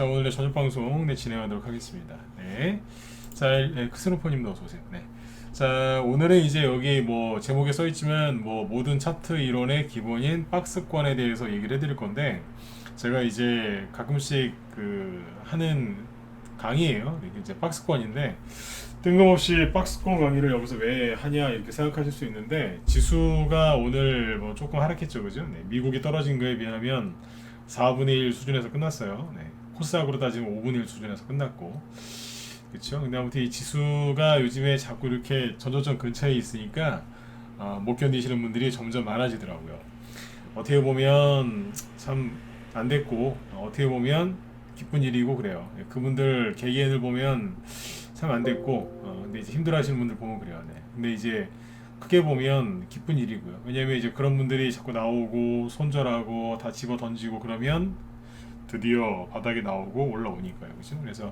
자, 오늘의 저녁 방송 진행하도록 하겠습니다. 네. 자, 크스노퍼님도 어서 오세요. 네. 자, 오늘은 이제 여기 뭐 제목에 써 있지만 뭐 모든 차트 이론의 기본인 박스권에 대해서 얘기를 해드릴 건데, 제가 이제 가끔씩 그 하는 강의예요. 이게 이제 박스권인데, 뜬금없이 박스권 강의를 여기서 왜 하냐 이렇게 생각하실 수 있는데, 지수가 오늘 뭐 조금 하락했죠, 그죠? 네. 미국이 떨어진 거에 비하면 4분의 1 수준에서 끝났어요. 네. 코스닥으로 따지면 5분의 1 수준에서 끝났고, 그렇죠. 근데 아무튼 이 지수가 요즘에 자꾸 이렇게 전저점 근처에 있으니까 못 견디시는 분들이 점점 많아지더라고요. 어떻게 보면 참 안 됐고, 어떻게 보면 기쁜 일이고 그래요. 그분들 개개인을 보면 참 안 됐고, 근데 이제 힘들어하시는 분들 보면 그래요. 네. 근데 이제 크게 보면 기쁜 일이고요. 왜냐면 이제 그런 분들이 자꾸 나오고 손절하고 다 집어 던지고 그러면 드디어 바닥에 나오고 올라오니까요, 그죠? 그래서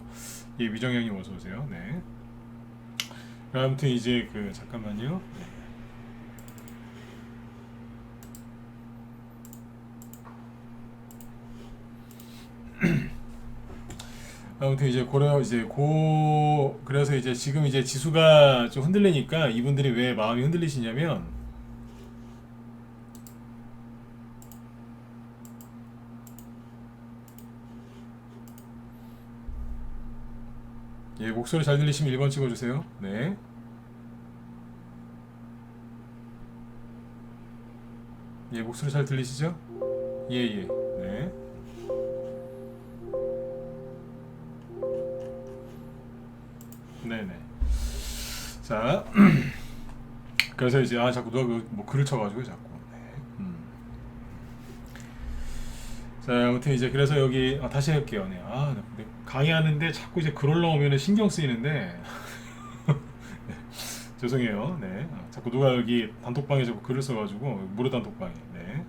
이 위정형님 어서 오세요. 네. 아무튼 이제 그 잠깐만요. 네. 아무튼 이제 그래서 이제 지금 이제 지수가 좀 흔들리니까 이분들이 왜 마음이 흔들리시냐면, 예, 목소리 잘 들리시면 1번 찍어주세요. 네. 예, 목소리 잘 들리시죠? 예, 예. 네. 네네. 자, 그래서 이제 자꾸 누가 뭐 글을 쳐가지고 자꾸. 네. 자, 아무튼 이제 그래서 여기 다시 할게요. 네. 근데 강의하는데 자꾸 이제 글 올라오면 신경 쓰이는데 죄송해요. 네. 자꾸 누가 여기 단톡방에 자꾸 글을 써가지고 무료 단톡방에. 네.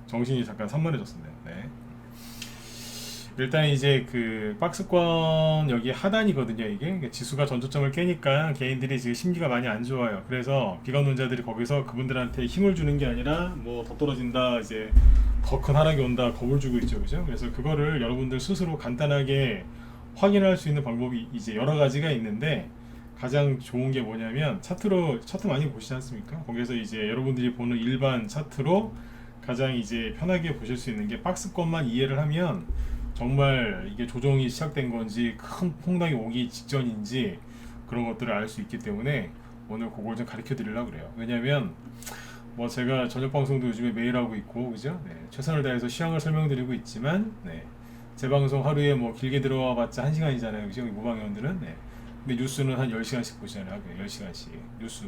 정신이 잠깐 산만해졌습니다. 네. 일단 이제 그 박스권 여기 하단이거든요. 이게 그러니까 지수가 전저점을 깨니까 개인들이 지금 심리가 많이 안 좋아요. 그래서 비관론자들이 거기서 그분들한테 힘을 주는 게 아니라 뭐 더 떨어진다, 이제 더 큰 하락이 온다 겁을 주고 있죠, 그죠? 그래서 그거를 여러분들 스스로 간단하게 확인할 수 있는 방법이 이제 여러 가지가 있는데, 가장 좋은 게 뭐냐면 차트 많이 보시지 않습니까? 거기서 이제 여러분들이 보는 일반 차트로 가장 이제 편하게 보실 수 있는 게, 박스권만 이해를 하면 정말 이게 조정이 시작된 건지 큰 폭락이 오기 직전인지 그런 것들을 알 수 있기 때문에 오늘 그걸 좀 가르쳐 드리려고 그래요. 왜냐면 뭐 제가 저녁 방송도 요즘에 매일 하고 있고, 그죠? 네, 최선을 다해서 시황을 설명드리고 있지만, 네, 제 방송 하루에 뭐 길게 들어와 봤자 1시간이잖아요, 그죠? 무방위원들은. 네. 근데 뉴스는 한 10시간씩 보시잖아요. 10시간씩 뉴스.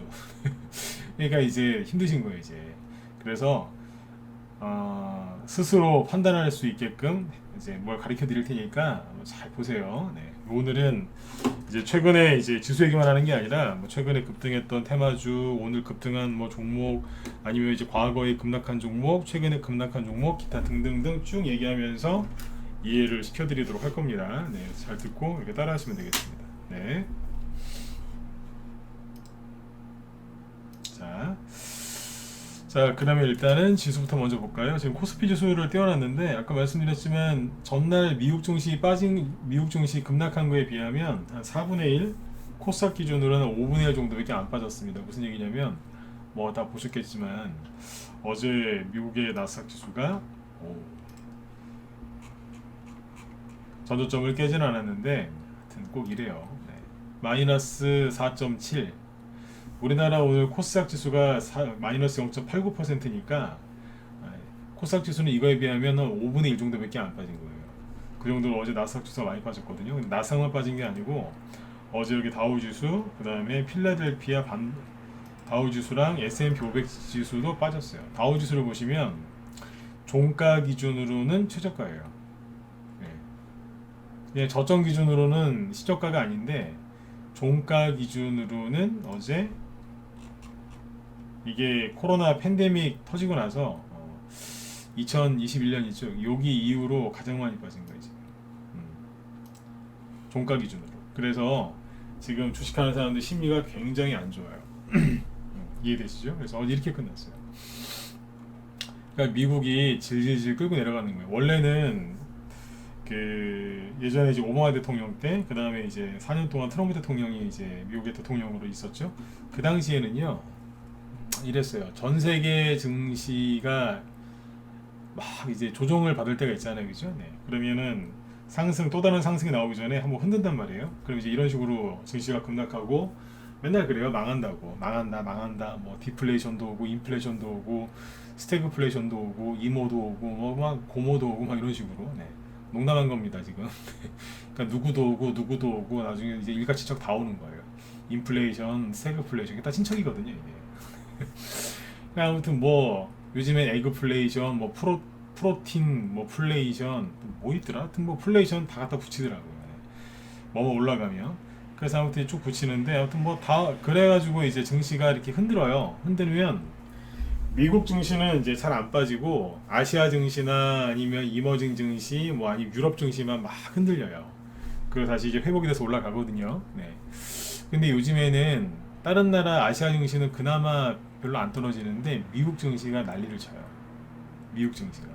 그러니까 이제 힘드신 거예요, 이제. 그래서 스스로 판단할 수 있게끔 이제 뭘 가르쳐 드릴 테니까 잘 보세요. 네. 오늘은 이제 최근에 이제 지수 얘기만 하는 게 아니라 뭐 최근에 급등했던 테마주, 오늘 급등한 뭐 종목, 아니면 이제 과거에 급락한 종목, 최근에 급락한 종목, 기타 등등등 쭉 얘기하면서 이해를 시켜드리도록 할 겁니다. 네, 잘 듣고 이렇게 따라하시면 되겠습니다. 네. 자, 그러면 일단은 지수부터 먼저 볼까요? 지금 코스피 지수를 띄워놨는데, 아까 말씀드렸지만 전날 미국 증시 급락한 거에 비하면 한 4분의 1, 코스닥 기준으로는 5분의 1 정도밖에 안 빠졌습니다. 무슨 얘기냐면 뭐 다 보셨겠지만 어제 미국의 나스닥 지수가 전저점을 깨진 않았는데, 하여튼 꼭 이래요. 네. 마이너스 4.7. 우리나라 오늘 코스닥 지수가 마이너스 0.89%니까 코스닥 지수는 이거에 비하면 5분의 1 정도밖에 안 빠진 거예요. 그 정도로 어제 나스닥 지수가 많이 빠졌거든요. 근데 나스닥만 빠진 게 아니고 어제 여기 다우 지수, 그 다음에 필라델피아 다우 지수랑 S&P 500 지수도 빠졌어요. 다우 지수를 보시면 종가 기준으로는 최저가예요. 네. 저점 기준으로는 시저가가 아닌데, 종가 기준으로는 어제 이게 코로나 팬데믹 터지고 나서 2021년 있죠. 여기 이후로 가장 많이 빠진 거예요, 지금. 종가 기준으로. 그래서 지금 주식하는 사람들 심리가 굉장히 안 좋아요. 이해되시죠? 그래서 어제 이렇게 끝났어요. 그러니까 미국이 질질질 끌고 내려가는 거예요. 원래는 그 예전에 이제 오바마 대통령 때, 그 다음에 이제 4년 동안 트럼프 대통령이 이제 미국의 대통령으로 있었죠. 그 당시에는요, 이랬어요. 전 세계 증시가 막 이제 조정을 받을 때가 있잖아요, 그죠? 네. 그러면은 상승, 또 다른 상승이 나오기 전에 한번 흔든단 말이에요. 그럼 이제 이런 식으로 증시가 급락하고 맨날 그래요. 망한다고, 망한다, 뭐 디플레이션도 오고 인플레이션도 오고 스태그플레이션도 오고 이모도 오고 뭐 막 고모도 오고 막 이런 식으로. 네. 농담한 겁니다 지금. 그러니까 누구도 오고 나중에 이제 일가친척 다 오는 거예요. 인플레이션, 스태그플레이션 이게 다 친척이거든요 이게. 그러니까 아무튼 뭐 요즘엔 에그플레이션, 뭐 프로틴, 뭐 플레이션 뭐 있더라? 하여튼 뭐 플레이션 다 갖다 붙이더라고요. 뭐뭐 올라가면. 그래서 아무튼 쭉 붙이는데 아무튼 뭐 다 그래가지고 이제 증시가 이렇게 흔들어요. 흔들면 미국 증시는 이제 잘 안 빠지고 아시아 증시나 아니면 이머징 증시 뭐 아니면 유럽 증시만 막 흔들려요. 그리고 다시 이제 회복이 돼서 올라가거든요. 네. 근데 요즘에는 다른 나라 아시아 증시는 그나마 별로 안 떨어지는데 미국 증시가 난리를 쳐요. 미국 증시가.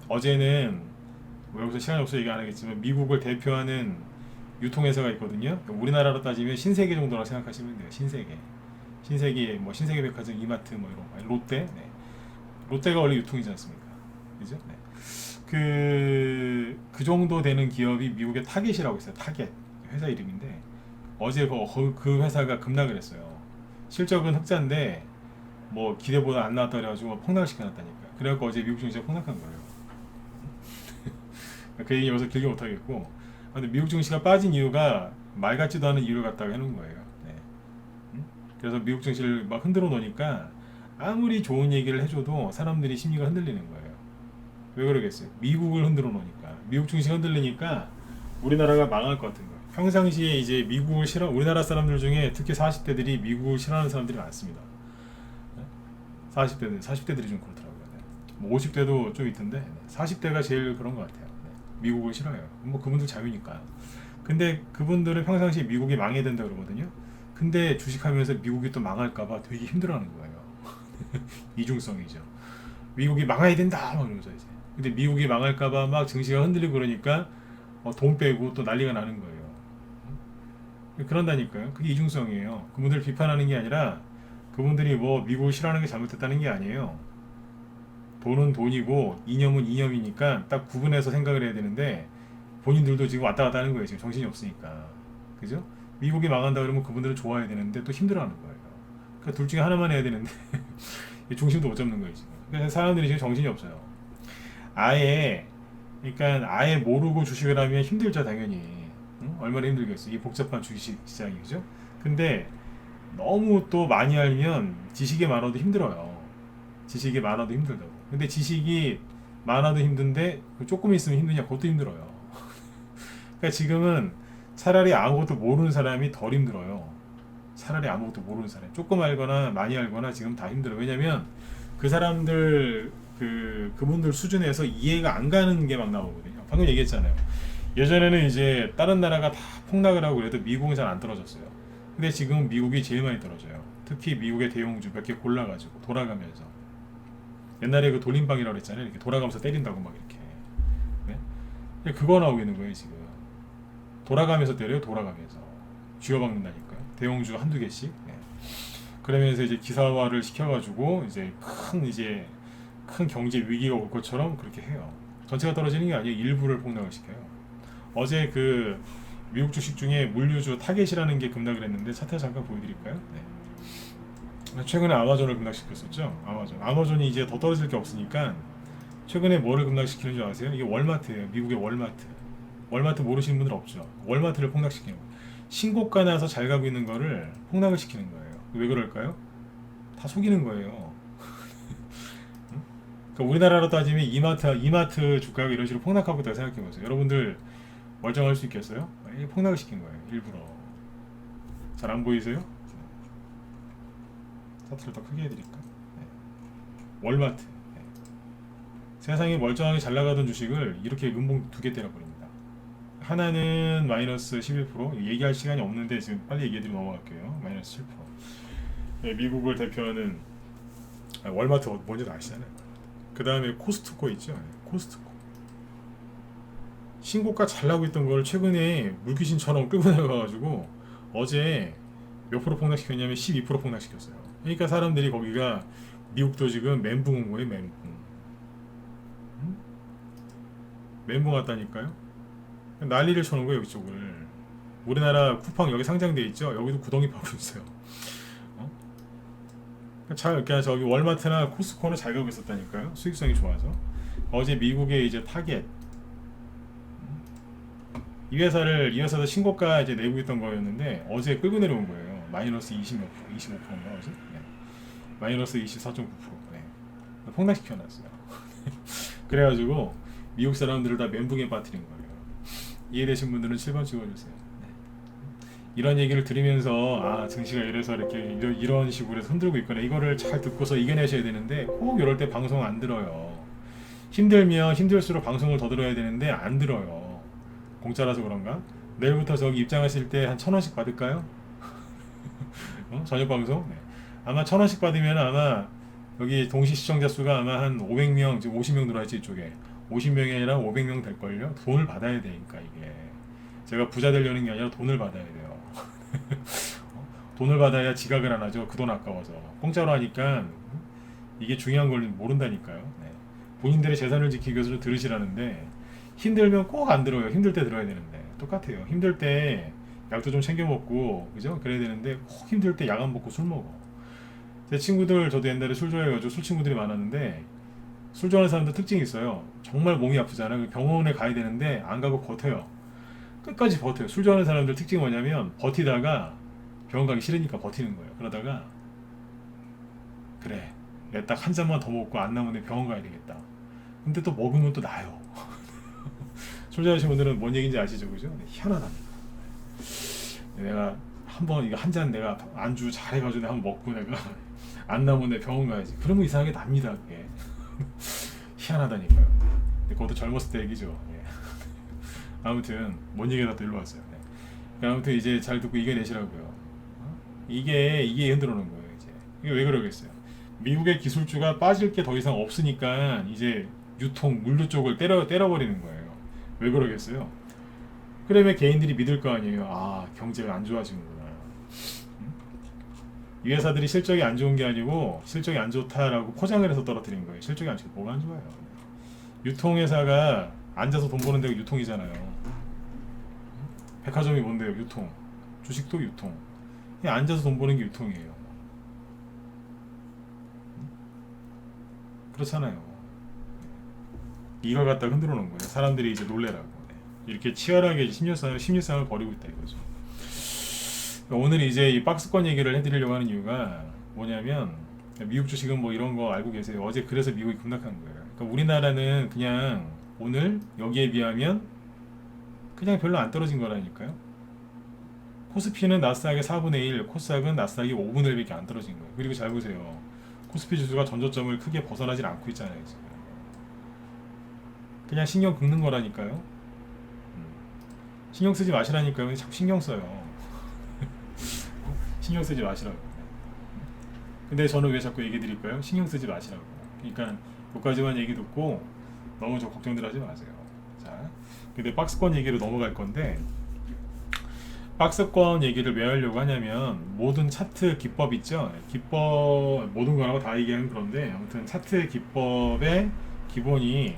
어제는 뭐 여기서 시간이 없어서 얘기 안 하겠지만 미국을 대표하는 유통회사가 있거든요. 우리나라로 따지면 신세계 정도라고 생각하시면 돼요. 신세계 뭐 신세계 백화점, 이마트 뭐 이런 거. 롯데. 네. 롯데가 원래 유통이지 않습니까? 그죠? 네. 그 정도 되는 기업이 미국의 타겟이라고 있어요. 타겟. 회사 이름인데 어제 그 회사가 급락을 했어요. 실적은 흑자인데 뭐 기대보다 안 나왔다 그래가지고 폭락을 시켜놨다니까. 그래갖고 어제 미국 증시가 폭락한 거예요. 그 얘기 여기서 길게 못하겠고, 근데 미국 증시가 빠진 이유가 말 같지도 않은 이유를 갖다가 해놓은 거예요. 네. 그래서 미국 증시를 막 흔들어 놓으니까 아무리 좋은 얘기를 해줘도 사람들이 심리가 흔들리는 거예요. 왜 그러겠어요? 미국을 흔들어 놓으니까. 미국 증시가 흔들리니까 우리나라가 망할 것 같은 거예요. 평상시에 이제 미국을 싫어, 우리나라 사람들 중에 특히 40대들이 미국을 싫어하는 사람들이 많습니다. 40대들이 좀 그렇더라고요. 네. 뭐 50대도 좀 있던데 40대가 제일 그런 것 같아요. 네. 미국을 싫어해요. 뭐 그분들 자유니까. 근데 그분들은 평상시에 미국이 망해야 된다 그러거든요. 근데 주식하면서 미국이 또 망할까봐 되게 힘들어하는 거예요. 이중성이죠. 미국이 망해야 된다 막 이러면서 이제. 근데 미국이 망할까봐 막 증시가 흔들리고 그러니까 돈 빼고 또 난리가 나는 거예요. 그런다니까요. 그게 이중성이에요. 그분들 비판하는 게 아니라 그분들이 뭐 미국을 싫어하는 게 잘못됐다는 게 아니에요. 돈은 돈이고 이념은 이념이니까 딱 구분해서 생각을 해야 되는데 본인들도 지금 왔다 갔다 하는 거예요. 지금 정신이 없으니까. 그죠? 미국이 망한다 그러면 그분들은 좋아해야 되는데 또 힘들어하는 거예요. 그러니까 둘 중에 하나만 해야 되는데 중심도 못 잡는 거예요. 지금. 그래서 사람들이 지금 정신이 없어요. 아예 그러니까 아예 모르고 주식을 하면 힘들죠 당연히. 응? 얼마나 힘들겠어. 이 복잡한 주식 시장이 그죠? 근데 너무 또 많이 알면 지식이 많아도 힘들어요. 지식이 많아도 힘들다고. 근데 지식이 많아도 힘든데 조금 있으면 힘드냐? 그것도 힘들어요. 그러니까 지금은 차라리 아무것도 모르는 사람이 덜 힘들어요. 차라리 아무것도 모르는 사람. 조금 알거나 많이 알거나 지금 다 힘들어요. 왜냐면 그 사람들 그분들 수준에서 이해가 안 가는 게 막 나오거든요. 방금 얘기했잖아요. 예전에는 이제 다른 나라가 다 폭락을 하고 그래도 미국은 잘 안 떨어졌어요. 근데 지금 미국이 제일 많이 떨어져요. 특히 미국의 대형주 몇 개 골라가지고 돌아가면서 옛날에 그 돌림방이라고 그랬잖아요. 이렇게 돌아가면서 때린다고 막 이렇게. 네? 그거 나오고 있는 거예요 지금. 돌아가면서 때려요. 돌아가면서 쥐어박는다니까요. 대형주 한두 개씩. 네. 그러면서 이제 기사화를 시켜가지고 이제 큰 경제 위기가 올 것처럼 그렇게 해요. 전체가 떨어지는 게 아니에요. 일부를 폭락을 시켜요. 어제 그 미국 주식 중에 물류주 타겟이라는 게 급락을 했는데 차트 잠깐 보여드릴까요? 네. 최근에 아마존을 급락시켰었죠. 아마존이 이제 더 떨어질 게 없으니까 최근에 뭐를 급락시키는 줄 아세요? 이게 월마트예요. 미국의 월마트. 월마트 모르시는 분들 없죠. 월마트를 폭락시키는 거예요. 신고가 나서 잘 가고 있는 거를 폭락을 시키는 거예요. 왜 그럴까요? 다 속이는 거예요. 그러니까 우리나라로 따지면 이마트 주가가 이런 식으로 폭락하고 있다고 생각해 보세요. 여러분들 멀쩡할 수 있겠어요? 이게 폭락을 시킨 거예요. 일부러. 잘 안 보이세요? 차트를 더 크게 해드릴까? 네. 월마트. 네. 세상에 멀쩡하게 잘 나가던 주식을 이렇게 음봉 두 개 때려버립니다. 하나는 마이너스 11%. 얘기할 시간이 없는데 지금 빨리 얘기해드리고 넘어갈게요. 마이너스 7%. 네, 미국을 대표하는 월마트 뭔지도 아시잖아요. 그 다음에 코스트코 있죠. 코스트코. 신고가 잘 나고 있던 걸 최근에 물귀신처럼 끌고 내려가가지고 어제 몇 프로 폭락시켰냐면 12% 폭락시켰어요. 그러니까 사람들이 거기가 미국도 지금 멘붕 온 거예요. 멘붕. 응? 멘붕 왔다니까요. 난리를 쳐놓은 거예요 이쪽을. 우리나라 쿠팡 여기 상장돼 있죠. 여기도 구덩이 파고 있어요. 어? 그러니까 저기 월마트나 코스코는 잘 가고 있었다니까요. 수익성이 좋아서. 어제 미국의 이제 타겟 이 회사도 신고가 이제 내고 있던 거였는데 어제 끌고 내려온 거예요. 마이너스 20몇 프로, 25%인가 어제? 네. 마이너스 24.9%. 네. 폭락시켜 놨어요. 그래가지고 미국 사람들을 다 멘붕에 빠뜨린 거예요. 이해되신 분들은 7번 찍어주세요. 네. 이런 얘기를 들으면서 아 증시가 이래서 이렇게 이런 식으로 해서 흔들고 있거나 이거를 잘 듣고서 이겨내셔야 되는데 꼭 이럴 때 방송 안 들어요. 힘들면 힘들수록 방송을 더 들어야 되는데 안 들어요. 공짜라서 그런가? 내일부터 저기 입장하실 때 한 1,000원씩 받을까요? 저녁 방송? 네. 아마 1,000원씩 받으면 아마 여기 동시 시청자 수가 아마 한 500명, 지금 50명 들어왔지 이쪽에 50명이 아니라 500명 될걸요? 돈을 받아야 되니까 이게 제가 부자 되려는 게 아니라 돈을 받아야 돼요. 돈을 받아야 지각을 안 하죠. 그 돈 아까워서 공짜로 하니까 이게 중요한 걸 모른다니까요. 네. 본인들의 재산을 지키기 위해서 들으시라는데 힘들면 꼭 안 들어요. 힘들 때 들어야 되는데 똑같아요. 힘들 때 약도 좀 챙겨 먹고 그죠? 그래야 되는데 꼭 힘들 때 약 안 먹고 술 먹어. 제 친구들 저도 옛날에 술 좋아해가지고 술 친구들이 많았는데 술 좋아하는 사람들 특징이 있어요. 정말 몸이 아프잖아요. 병원에 가야 되는데 안 가고 버텨요. 끝까지 버텨요. 술 좋아하는 사람들 특징이 뭐냐면 버티다가 병원 가기 싫으니까 버티는 거예요. 그러다가 그래 내가 딱 한 잔만 더 먹고 안 나오면 병원 가야 되겠다. 근데 또 먹으면 또 나요. 술 좋아하시는 분들은 뭔 얘기인지 아시죠? 그죠? 네, 희한하답니다. 내가 한번 이거 한 잔 내가 안주 잘해가지고 내가 한번 먹고 내가 안 나오면 내 병원 가야지. 그러면 이상하게 납니다. 그게. 희한하다니까요. 그것도 젊었을 때 얘기죠. 예. 아무튼 뭔 얘기가 또 일로 왔어요. 네. 아무튼 이제 잘 듣고 이겨내시라고요. 이게 흔들어 놓은 거예요. 이제 이게 왜 그러겠어요? 미국의 기술주가 빠질 게 더 이상 없으니까 이제 유통 물류 쪽을 때려버리는 거예요. 왜 그러겠어요? 그러면 개인들이 믿을 거 아니에요. 아 경제가 안 좋아지는구나. 이 회사들이 실적이 안 좋은 게 아니고 실적이 안 좋다라고 포장을 해서 떨어뜨린 거예요. 실적이 안 좋고 뭐가 안 좋아요? 유통회사가 앉아서 돈 버는 데가 유통이잖아요. 백화점이 뭔데요? 유통. 주식도 유통. 그냥 앉아서 돈 버는 게 유통이에요. 그렇잖아요. 이걸 갖다 흔들어 놓은 거예요. 사람들이 이제 놀래라고. 이렇게 치열하게 심리싸움을 벌이고 있다 이거죠. 오늘 이제 이 박스권 얘기를 해드리려고 하는 이유가 뭐냐면 미국 주식은 뭐 이런 거 알고 계세요. 어제 그래서 미국이 급락한 거예요. 그러니까 우리나라는 그냥 오늘 여기에 비하면 그냥 별로 안 떨어진 거라니까요. 코스피는 나스닥의 4분의 1, 코스닥은 나스닥이 5분의 1밖에 안 떨어진 거예요. 그리고 잘 보세요. 코스피 지수가 전저점을 크게 벗어나질 않고 있잖아요. 지금. 그냥 신경 긁는 거라니까요. 신경 쓰지 마시라니까요. 자꾸 신경 써요. 신경 쓰지 마시라고. 근데 저는 왜 자꾸 얘기 드릴까요? 신경 쓰지 마시라고. 그러니까 여기까지만 얘기 듣고 너무 저 걱정들 하지 마세요. 자, 근데 박스권 얘기로 넘어갈 건데 박스권 얘기를 왜 하려고 하냐면 모든 차트 기법 있죠? 기법 모든 거라고 다 얘기하는 그런데 아무튼 차트 기법의 기본이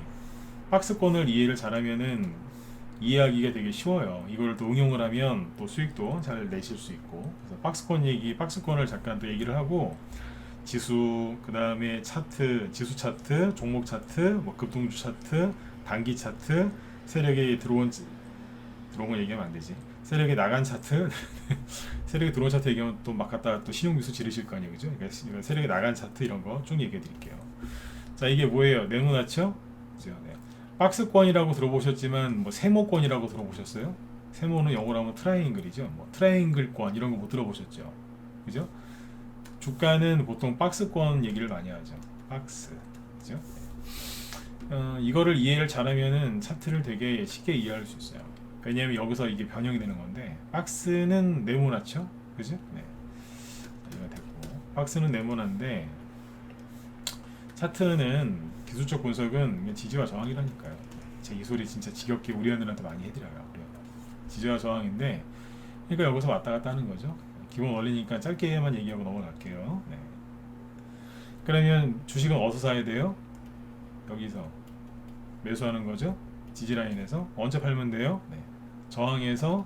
박스권을 이해를 잘하면은 이해하기가 되게 쉬워요. 이걸 또 응용을 하면 또 수익도 잘 내실 수 있고. 그래서 박스권을 잠깐 또 얘기를 하고 지수, 그 다음에 차트, 지수 차트, 종목 차트, 뭐 급등주 차트, 단기 차트, 세력이 들어온 거 얘기하면 안 되지. 세력이 나간 차트, 세력이 들어온 차트 얘기하면 또 막 갖다 또 신용뉴스 지르실 거 아니에요, 그죠? 그러니까 세력이 나간 차트 이런 거 쭉 얘기해 드릴게요. 자, 이게 뭐예요? 네모나죠? 그죠? 네. 박스권이라고 들어보셨지만 뭐 세모권이라고 들어보셨어요? 세모는 영어로 하면 트라이앵글이죠. 뭐 트라이앵글권 이런 거 못 들어보셨죠? 그죠? 주가는 보통 박스권 얘기를 많이 하죠. 박스. 그죠? 이거를 이해를 잘하면은 차트를 되게 쉽게 이해할 수 있어요. 왜냐면 여기서 이게 변형이 되는 건데 박스는 네모나죠? 그죠? 네. 이거 됐고. 박스는 네모난데 차트는 기술적 분석은 지지와 저항이라니까요. 제 이 소리 진짜 지겹게 우리 애들한테 많이 해드려요. 지저와 저항인데, 그러니까 여기서 왔다 갔다 하는 거죠. 기본 원리니까 짧게만 얘기하고 넘어갈게요. 네. 그러면 주식은 어디서 사야 돼요? 여기서 매수하는 거죠. 지지라인에서 언제 팔면 돼요? 네. 저항에서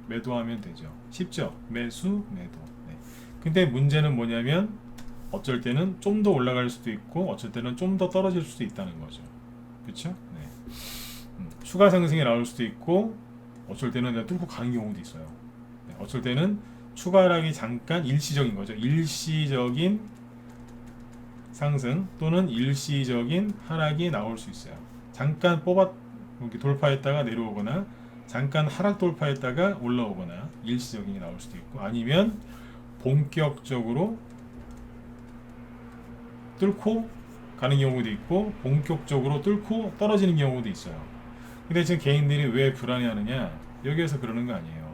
매도하면 되죠. 쉽죠? 매수, 매도. 네. 근데 문제는 뭐냐면 어쩔 때는 좀 더 올라갈 수도 있고 어쩔 때는 좀 더 떨어질 수도 있다는 거죠. 그렇죠? 네. 추가 상승이 나올 수도 있고 어쩔 때는 그냥 뚫고 가는 경우도 있어요. 네. 어쩔 때는 추가 하락이 잠깐 일시적인 거죠. 일시적인 상승 또는 일시적인 하락이 나올 수 있어요. 잠깐 이렇게 돌파했다가 내려오거나 잠깐 하락 돌파했다가 올라오거나 일시적인 게 나올 수도 있고 아니면 본격적으로 뚫고 가는 경우도 있고 본격적으로 뚫고 떨어지는 경우도 있어요. 근데 지금 개인들이 왜 불안해하느냐? 여기에서 그러는 거 아니에요.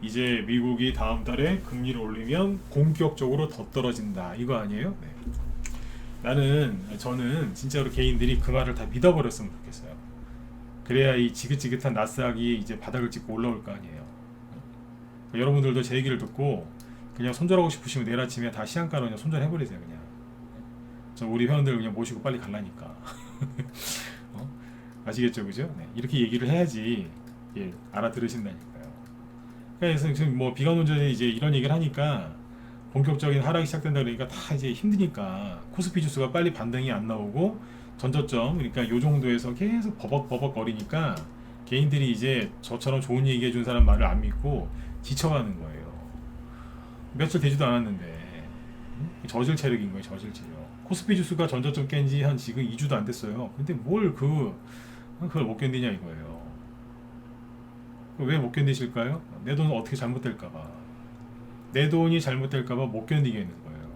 이제 미국이 다음 달에 금리를 올리면 본격적으로 더 떨어진다 이거 아니에요? 네. 저는 진짜로 개인들이 그 말을 다 믿어버렸으면 좋겠어요. 그래야 이 지긋지긋한 나스닥이 이제 바닥을 찍고 올라올 거 아니에요. 여러분들도 제 얘기를 듣고 그냥 손절하고 싶으시면 내일 아침에 다 시한가로 그냥 손절해버리세요. 그냥 우리 회원들 그냥 모시고 빨리 갈라니까. 아시겠죠, 그죠? 네, 이렇게 얘기를 해야지 예, 알아들으신다니까요. 그래서 지금 뭐 비관론자들이 이제 이런 얘기를 하니까 본격적인 하락이 시작된다 그러니까 다 이제 힘드니까 코스피 지수가 빨리 반등이 안 나오고 전저점 그러니까 요 정도에서 계속 버벅버벅 거리니까 개인들이 이제 저처럼 좋은 얘기 해준 사람 말을 안 믿고 지쳐가는 거예요. 며칠 되지도 않았는데 저질 체력인 거예요. 저질 체력. 코스피 지수가 전저점 깬 지 한 지금 2주도 안 됐어요. 근데 뭘 그걸 못 견디냐 이거예요. 왜 못 견디실까요? 내 돈은 어떻게 잘못될까봐. 내 돈이 잘못될까봐 못 견디겠는 거예요.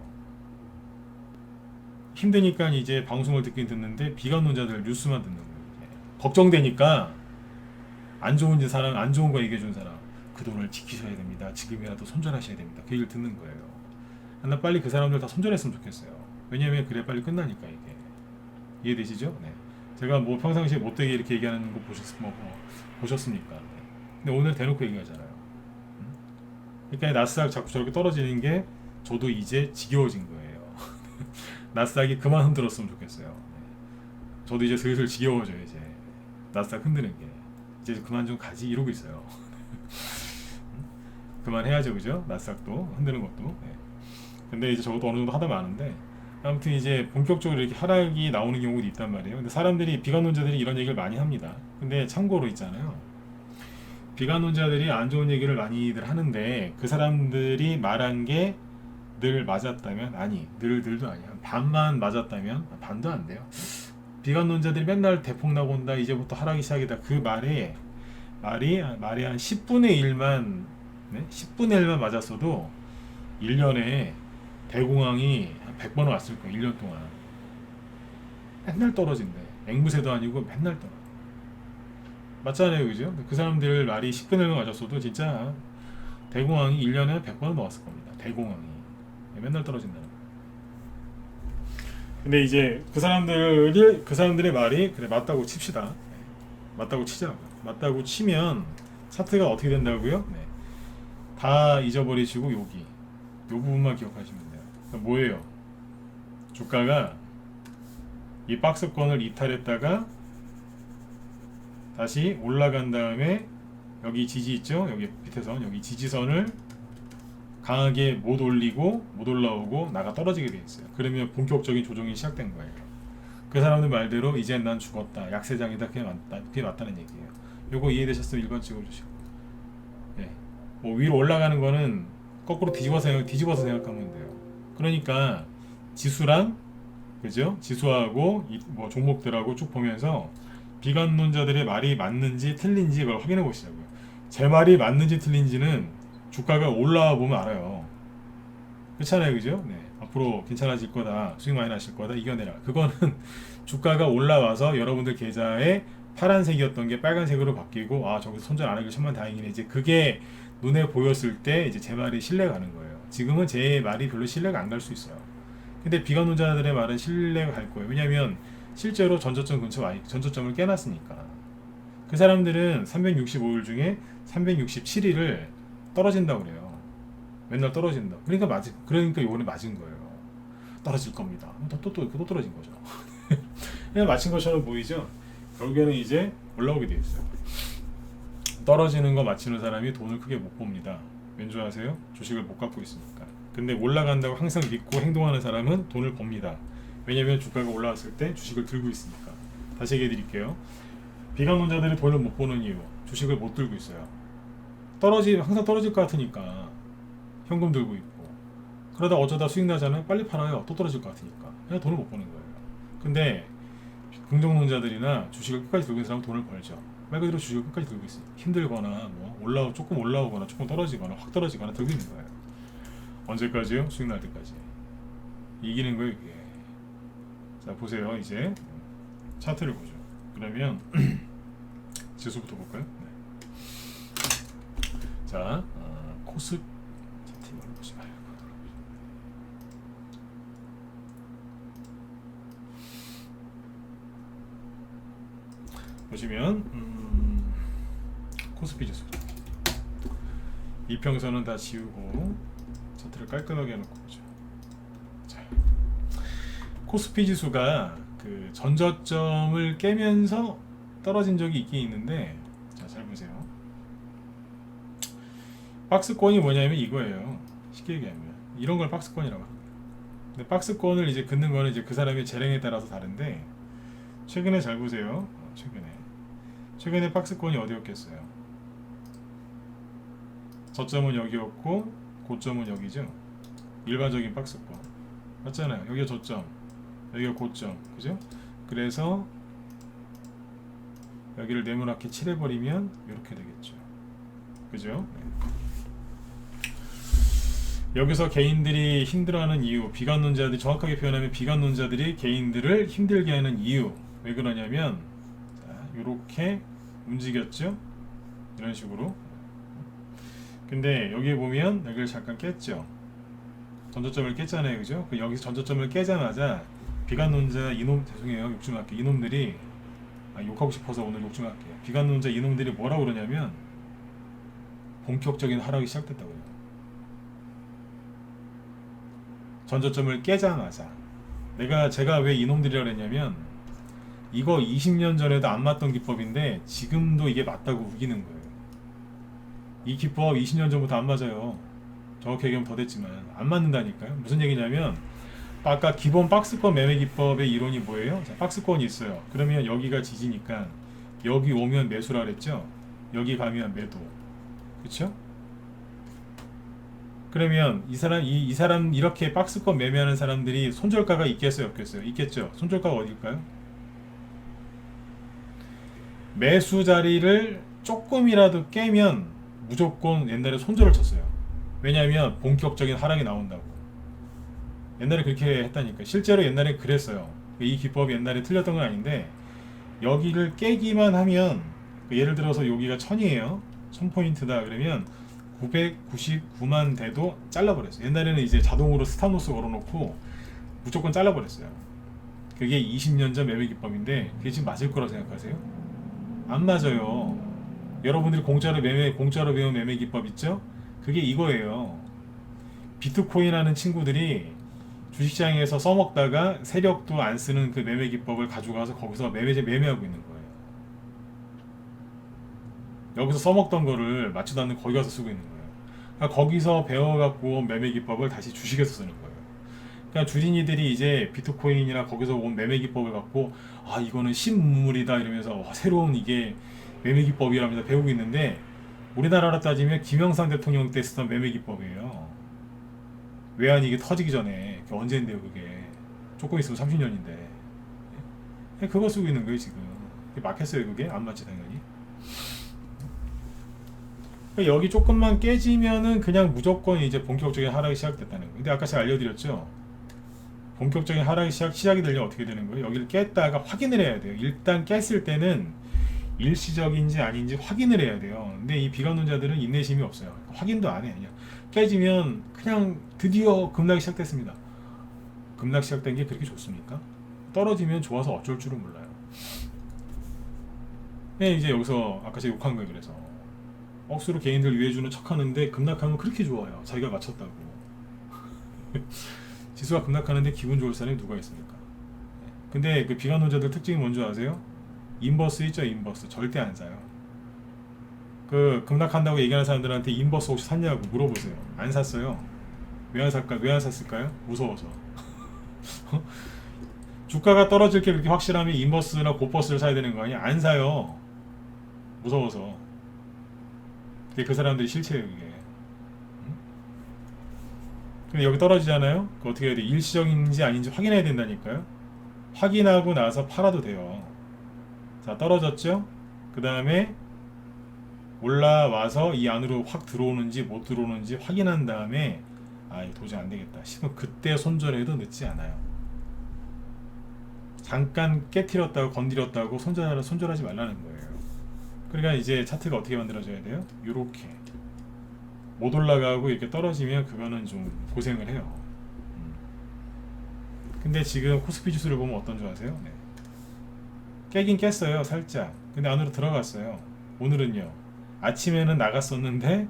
힘드니까 이제 방송을 듣긴 듣는데 비관론자들 뉴스만 듣는 거예요. 걱정되니까 안 좋은 사람, 안 좋은 거 얘기해 준 사람 그 돈을 지키셔야 됩니다. 지금이라도 손절하셔야 됩니다. 그 얘기를 듣는 거예요. 나 빨리 그 사람들 다 손절했으면 좋겠어요. 왜냐면 그래 빨리 끝나니까 이게. 이해되시죠? 네. 제가 뭐 평상시에 못되게 이렇게 얘기하는 거 보셨습니까? 네. 근데 오늘 대놓고 얘기하잖아요. 그러니까 나스닥 자꾸 저렇게 떨어지는 게 저도 이제 지겨워진 거예요. 나스닥이 그만 흔들었으면 좋겠어요. 네. 저도 이제 슬슬 지겨워져요. 이제 나스닥 흔드는 게 이제 그만 좀 가지 이러고 있어요. 그만 해야죠, 그죠? 나스닥도 흔드는 것도. 네. 근데 이제 저것도 어느 정도 하다 마는데 아무튼 이제 본격적으로 이렇게 하락이 나오는 경우도 있단 말이에요. 근데 사람들이 비관론자들이 이런 얘기를 많이 합니다. 근데 참고로 있잖아요. 비관론자들이 안 좋은 얘기를 많이들 하는데 그 사람들이 말한 게 늘 맞았다면 아니 늘도 아니야 반만 맞았다면 반도 안 돼요. 비관론자들이 맨날 대폭 나고 온다 이제부터 하락이 시작이다 그 말이 한 10분의 1만 네? 10분의 1만 맞았어도 1년에 대공황이 한 100번 왔을 거예요. 1년 동안 맨날 떨어진대. 앵무새도 아니고 맨날 떨어. 맞잖아요, 그죠? 그 사람들 말이 10분의 1만 맞았어도 진짜 대공황이 1년에 100번은 넘었을 겁니다. 대공황이 맨날 떨어진다는 거예요. 근데 이제 그 사람들의 말이 그래 맞다고 칩시다. 맞다고 치자고요. 맞다고 치면 차트가 어떻게 된다고요? 네. 다 잊어버리시고 요 부분만 기억하시면 돼요. 그러니까 뭐예요? 주가가 이 박스권을 이탈했다가 다시 올라간 다음에 여기 지지 있죠? 여기 밑에선 여기 지지선을 강하게 못 올리고 못 올라오고 나가 떨어지게 돼 있어요. 그러면 본격적인 조정이 시작된 거예요. 그 사람들 말대로 이젠 난 죽었다. 약세장이다. 그게 맞다는 얘기예요. 요거 이해되셨으면 1번 찍어주시고. 네. 뭐 위로 올라가는 거는 거꾸로 뒤집어서 생각하면 돼요. 그러니까 지수랑 그죠? 지수하고 뭐 종목들하고 쭉 보면서 비관론자들의 말이 맞는지 틀린지 그걸 확인해 보시자고요. 제 말이 맞는지 틀린지는 주가가 올라와 보면 알아요. 그렇잖아요, 그죠? 네. 앞으로 괜찮아질 거다, 수익 많이 나실 거다, 이겨내라. 그거는 주가가 올라와서 여러분들 계좌에 파란색이었던 게 빨간색으로 바뀌고 아 저기서 손절 안 하길 천만 다행이네. 이제 그게 눈에 보였을 때 이제 제 말이 신뢰가 가는 거예요. 지금은 제 말이 별로 신뢰가 안 갈 수 있어요. 근데 비관론자들의 말은 신뢰가 갈 거예요. 왜냐하면 실제로 전저점 근처 전저점을 깨놨으니까. 그 사람들은 365일 중에 367일을 떨어진다고 그래요. 맨날 떨어진다. 그러니까 요번에 맞은 거예요. 떨어질 겁니다. 또 떨어진 거죠. 그냥 맞힌 것처럼 보이죠? 결국에는 이제 올라오게 되어 있어요. 떨어지는 거 맞히는 사람이 돈을 크게 못 봅니다. 왠 줄 아세요? 주식을 못 갖고 있으니까. 근데 올라간다고 항상 믿고 행동하는 사람은 돈을 법니다. 왜냐면 주가가 올라왔을 때 주식을 들고 있으니까. 다시 얘기해 드릴게요. 비관론자들이 돈을 못 버는 이유, 주식을 못 들고 있어요. 항상 떨어질 것 같으니까 현금 들고 있고, 그러다 어쩌다 수익 나잖아요. 빨리 팔아요. 또 떨어질 것 같으니까. 그냥 돈을 못 버는 거예요. 근데 긍정론자들이나 주식을 끝까지 들고 있는 사람은 돈을 벌죠. 말 그대로 주식을 끝까지 들고 있어요. 힘들거나 뭐 조금 올라오거나 조금 떨어지거나 확 떨어지거나 들고 있는 거예요. 언제까지요? 수익 날 때까지. 이기는 거예요, 이게. 자, 보세요. 이제 차트를 보죠. 그러면 지수부터 볼까요? 네. 자, 코스 차트 이걸 보지 말고 보시면 코스피 지수 이평선은 다 지우고 차트를 깔끔하게 해놓고 보죠. 자, 코스피 지수가 그 전저점을 깨면서 떨어진 적이 있긴 있는데, 자, 잘 보세요. 박스권이 뭐냐면 이거예요. 쉽게 얘기하면 이런 걸 박스권이라고 합니다. 근데 박스권을 이제 긋는 거는 이제 그 사람의 재량에 따라서 다른데, 최근에 잘 보세요. 최근에 박스권이 어디였겠어요? 저점은 여기였고 고점은 여기죠. 일반적인 박스권 맞잖아요. 여기가 저점, 여기가 고점, 그죠? 그래서 여기를 네모나게 칠해버리면 이렇게 되겠죠. 그죠? 네. 여기서 개인들이 힘들어하는 이유, 비관론자들이, 정확하게 표현하면 비관론자들이 개인들을 힘들게 하는 이유, 왜 그러냐면, 자, 이렇게 움직였죠? 이런 식으로. 근데 여기 보면 여기를 잠깐 깼죠. 전저점을 깼잖아요, 그죠? 여기서 전저점을 깨자마자 비관론자 죄송해요, 욕 좀 할게요. 이놈들이 욕하고 싶어서 오늘 욕 좀 할게요. 비관론자 이놈들이 뭐라고 그러냐면 본격적인 하락이 시작됐다고 해요. 전저점을 깨자마자. 제가 왜 이놈들이라고 했냐면, 이거 20년 전에도 안 맞던 기법인데 지금도 이게 맞다고 우기는 거예요. 이 기법 20년 전부터 안 맞아요. 정확히 얘기하면 더 됐지만 안 맞는다니까요. 무슨 얘기냐면, 아까 기본 박스권 매매 기법의 이론이 뭐예요? 자, 박스권이 있어요. 그러면 여기가 지지니까 여기 오면 매수라 그랬죠. 여기 가면 매도. 그쵸? 그러면 이 사람 이렇게 박스권 매매하는 사람들이 손절가가 있겠어요, 없겠어요? 있겠죠. 손절가가 어딜까요? 매수 자리를 조금이라도 깨면 무조건 옛날에 손절을 쳤어요. 왜냐하면 본격적인 하락이 나온다고. 옛날에 그렇게 했다니까. 실제로 옛날에 그랬어요. 이 기법이 옛날에 틀렸던 건 아닌데, 여기를 깨기만 하면, 예를 들어서 여기가 1000이에요 1000포인트다 그러면 999만 돼도 잘라버렸어요. 옛날에는 이제 자동으로 스탑로스 걸어놓고 무조건 잘라버렸어요. 그게 20년 전 매매 기법인데, 그게 지금 맞을 거라고 생각하세요? 안 맞아요. 여러분들이 공짜로 배운 매매 기법 있죠? 그게 이거예요. 비트코인 하는 친구들이 주식시장에서 써먹다가 세력도 안 쓰는 그 매매 기법을 가져가서 거기서 매매하고 있는 거예요. 여기서 써먹던 거를 맞지도 않는 거기 가서 쓰고 있는 거예요. 그러니까 거기서 배워갖고 매매 기법을 다시 주식에서 쓰는 거예요. 그러니까 주린이들이 이제 비트코인이나 거기서 온 매매 기법을 갖고, 이거는 신문물이다 이러면서 새로운 이게 매매 기법이라면서 배우고 있는데, 우리나라로 따지면 김영삼 대통령 때 쓰던 매매 기법이에요. 외환이 이게 터지기 전에. 그게 언제인데요, 그게. 조금 있으면 30년인데. 그거 쓰고 있는 거예요, 지금. 그게 막혔어요, 그게? 안 맞지, 당연히. 여기 조금만 깨지면은 그냥 무조건 이제 본격적인 하락이 시작됐다는 거예요. 근데 아까 제가 알려드렸죠? 본격적인 하락이 시작이 되려면 어떻게 되는 거예요? 여기를 깼다가 확인을 해야 돼요. 일단 깼을 때는 일시적인지 아닌지 확인을 해야 돼요. 근데 이 비관론자들은 인내심이 없어요. 확인도 안 해. 그냥 깨지면 그냥 드디어 급락이 시작됐습니다. 급락 시작된 게 그렇게 좋습니까? 떨어지면 좋아서 어쩔 줄은 몰라요. 네, 이제 여기서 아까 제가 욕한 거예요. 그래서 억수로 개인들 위해주는 척하는데 급락하면 그렇게 좋아요. 자기가 맞췄다고. 지수가 급락하는데 기분 좋을 사람이 누가 있습니까? 근데 그 비관론자들 특징이 뭔지 아세요? 인버스 있죠, 인버스. 절대 안 사요. 그 급락한다고 얘기하는 사람들한테 인버스 혹시 샀냐고 물어보세요. 안 샀어요. 왜 안 살까? 왜 안 샀을까요? 무서워서. 주가가 떨어질 게 그렇게 확실하면 인버스나 고버스를 사야 되는 거 아니야? 안 사요. 무서워서. 그게 그 사람들이 실체예요, 그게. 응? 근데 여기 떨어지잖아요? 그 어떻게 해야 돼? 일시적인지 아닌지 확인해야 된다니까요? 확인하고 나서 팔아도 돼요. 자, 떨어졌죠? 그 다음에 올라와서 이 안으로 확 들어오는지 못 들어오는지 확인한 다음에 아, 이거 도저히 안 되겠다 싶으면 그때 손절해도 늦지 않아요. 잠깐 깨트렸다고 건드렸다고 손절하지 말라는 거예요. 그러니까 이제 차트가 어떻게 만들어져야 돼요? 요렇게 못 올라가고 이렇게 떨어지면 그거는 좀 고생을 해요. 근데 지금 코스피 지수를 보면 어떤 줄 아세요? 네. 깨긴 깼어요, 살짝. 근데 안으로 들어갔어요. 오늘은요, 아침에는 나갔었는데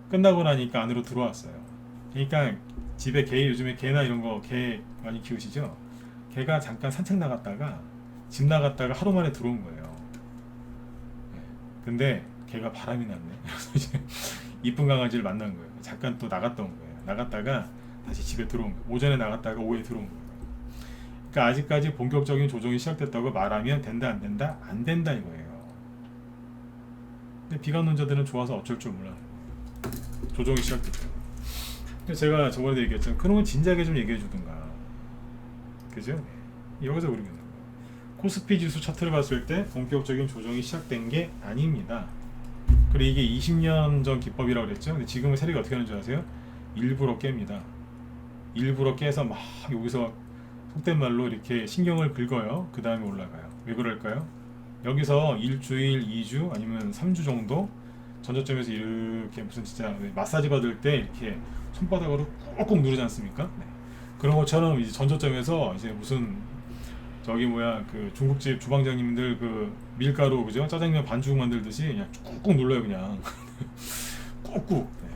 끝나고 나니까 안으로 들어왔어요. 그러니까 집에 개, 요즘에 개나 이런 거 개 많이 키우시죠? 개가 잠깐 산책 나갔다가 집 나갔다가 하루 만에 들어온 거예요. 네. 근데 개가 바람이 났네. 그래서 이제 이쁜 강아지를 만난 거예요. 잠깐 또 나갔던 거예요. 나갔다가 다시 집에 들어온 거예요. 오전에 나갔다가 오후에 들어온 거예요. 그러니까 아직까지 본격적인 조정이 시작됐다고 말하면 된다 안 된다? 안 된다 이거예요. 근데 비관론자들은 좋아서 어쩔 줄 몰라. 조정이 시작됐다. 제가 저번에도 얘기했잖아요. 그러면 진작에 좀 얘기해 주든가. 그죠? 여기서 우리가 코스피 지수 차트를 봤을 때 본격적인 조정이 시작된 게 아닙니다. 그리고 이게 20년 전 기법이라고 그랬죠. 근데 지금은 세력이 어떻게 하는 줄 아세요? 일부러 깹니다. 일부러 깨서 막 여기서 속된 말로 이렇게 신경을 긁어요. 그 다음에 올라가요. 왜 그럴까요? 여기서 일주일, 2주 아니면 3주 정도 전저점에서 이렇게 무슨 진짜 마사지 받을 때 이렇게 손바닥으로 꾹꾹 누르지 않습니까? 네. 그런 것처럼 이제 전저점에서 이제 무슨 저기 뭐야 그 중국집 주방장님들 그 밀가루 그죠? 짜장면 반죽 만들듯이 그냥 꾹꾹 눌러요 그냥. 꾹꾹. 네.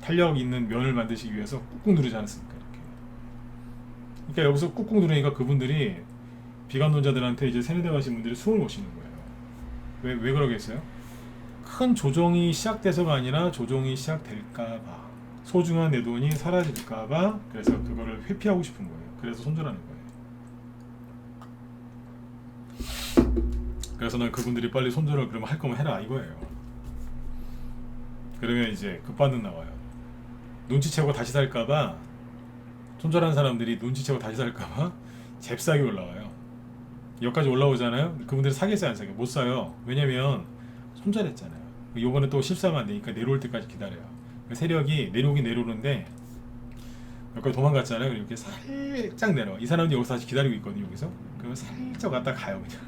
탄력 있는 면을 만드시기 위해서 꾹꾹 누르지 않습니까? 이렇게. 그러니까 여기서 꾹꾹 누르니까 그분들이 비관론자들한테 이제 세뇌돼 가신 분들이 숨을 못 쉬는 거예요. 왜 그러겠어요? 큰 조정이 시작돼서가 아니라 조정이 시작될까봐 소중한 내 돈이 사라질까봐 그래서 그거를 회피하고 싶은 거예요. 그래서 손절하는 거예요. 그래서 난 그분들이 빨리 손절을 그러면 할 거면 해라 이거예요. 그러면 이제 급반응 나와요. 눈치채고 다시 살까봐 손절한 사람들이 눈치채고 다시 살까봐 잽싸게 올라와요. 여기까지 올라오잖아요. 그분들이 사겠어요 안 사게? 못 사요. 왜냐면 손절했잖아요. 요번에 또 실수하면 안 되니까 내려올 때까지 기다려요. 세력이 내려오긴 내려오는데 여기까지 도망갔잖아요. 이렇게 살짝 내려와. 이 사람들이 여기서 다시 기다리고 있거든요. 여기서. 그러면 살짝 왔다 가요 그냥.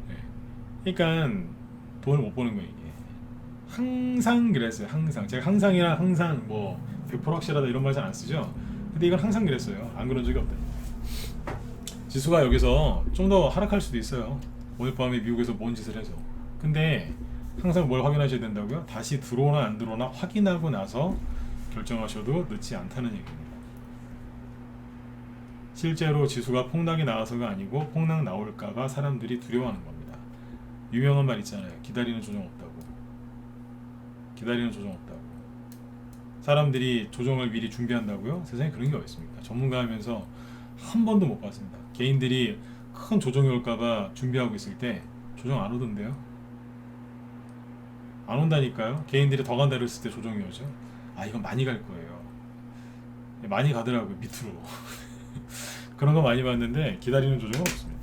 네. 그러니까 돈을 못 버는 거예요 이게. 항상 그랬어요. 항상. 제가 항상이랑 항상 뭐 100% 확실하다 이런 말 잘 안 쓰죠. 근데 이건 항상 그랬어요. 안 그런 적이 없다. 지수가 여기서 좀 더 하락할 수도 있어요. 오늘 밤에 미국에서 뭔 짓을 해서. 근데 항상 뭘 확인하셔야 된다고요? 다시 들어오나 안 들어오나 확인하고 나서 결정하셔도 늦지 않다는 얘기입니다. 실제로 지수가 폭락이 나와서가 아니고 폭락 나올까봐 사람들이 두려워하는 겁니다. 유명한 말 있잖아요. 기다리는 조정 없다고. 기다리는 조정 없다고. 사람들이 조정을 미리 준비한다고요? 세상에 그런 게 어디 있습니까? 전문가 하면서 한 번도 못 봤습니다. 개인들이 큰 조정이 올까봐 준비하고 있을 때 조정 안 오던데요? 안 온다니까요? 개인들이 더 간다 그랬을 때 조정이 오죠? 아, 이건 많이 갈 거예요. 많이 가더라고요, 밑으로. 그런 거 많이 봤는데 기다리는 조정은 없습니다.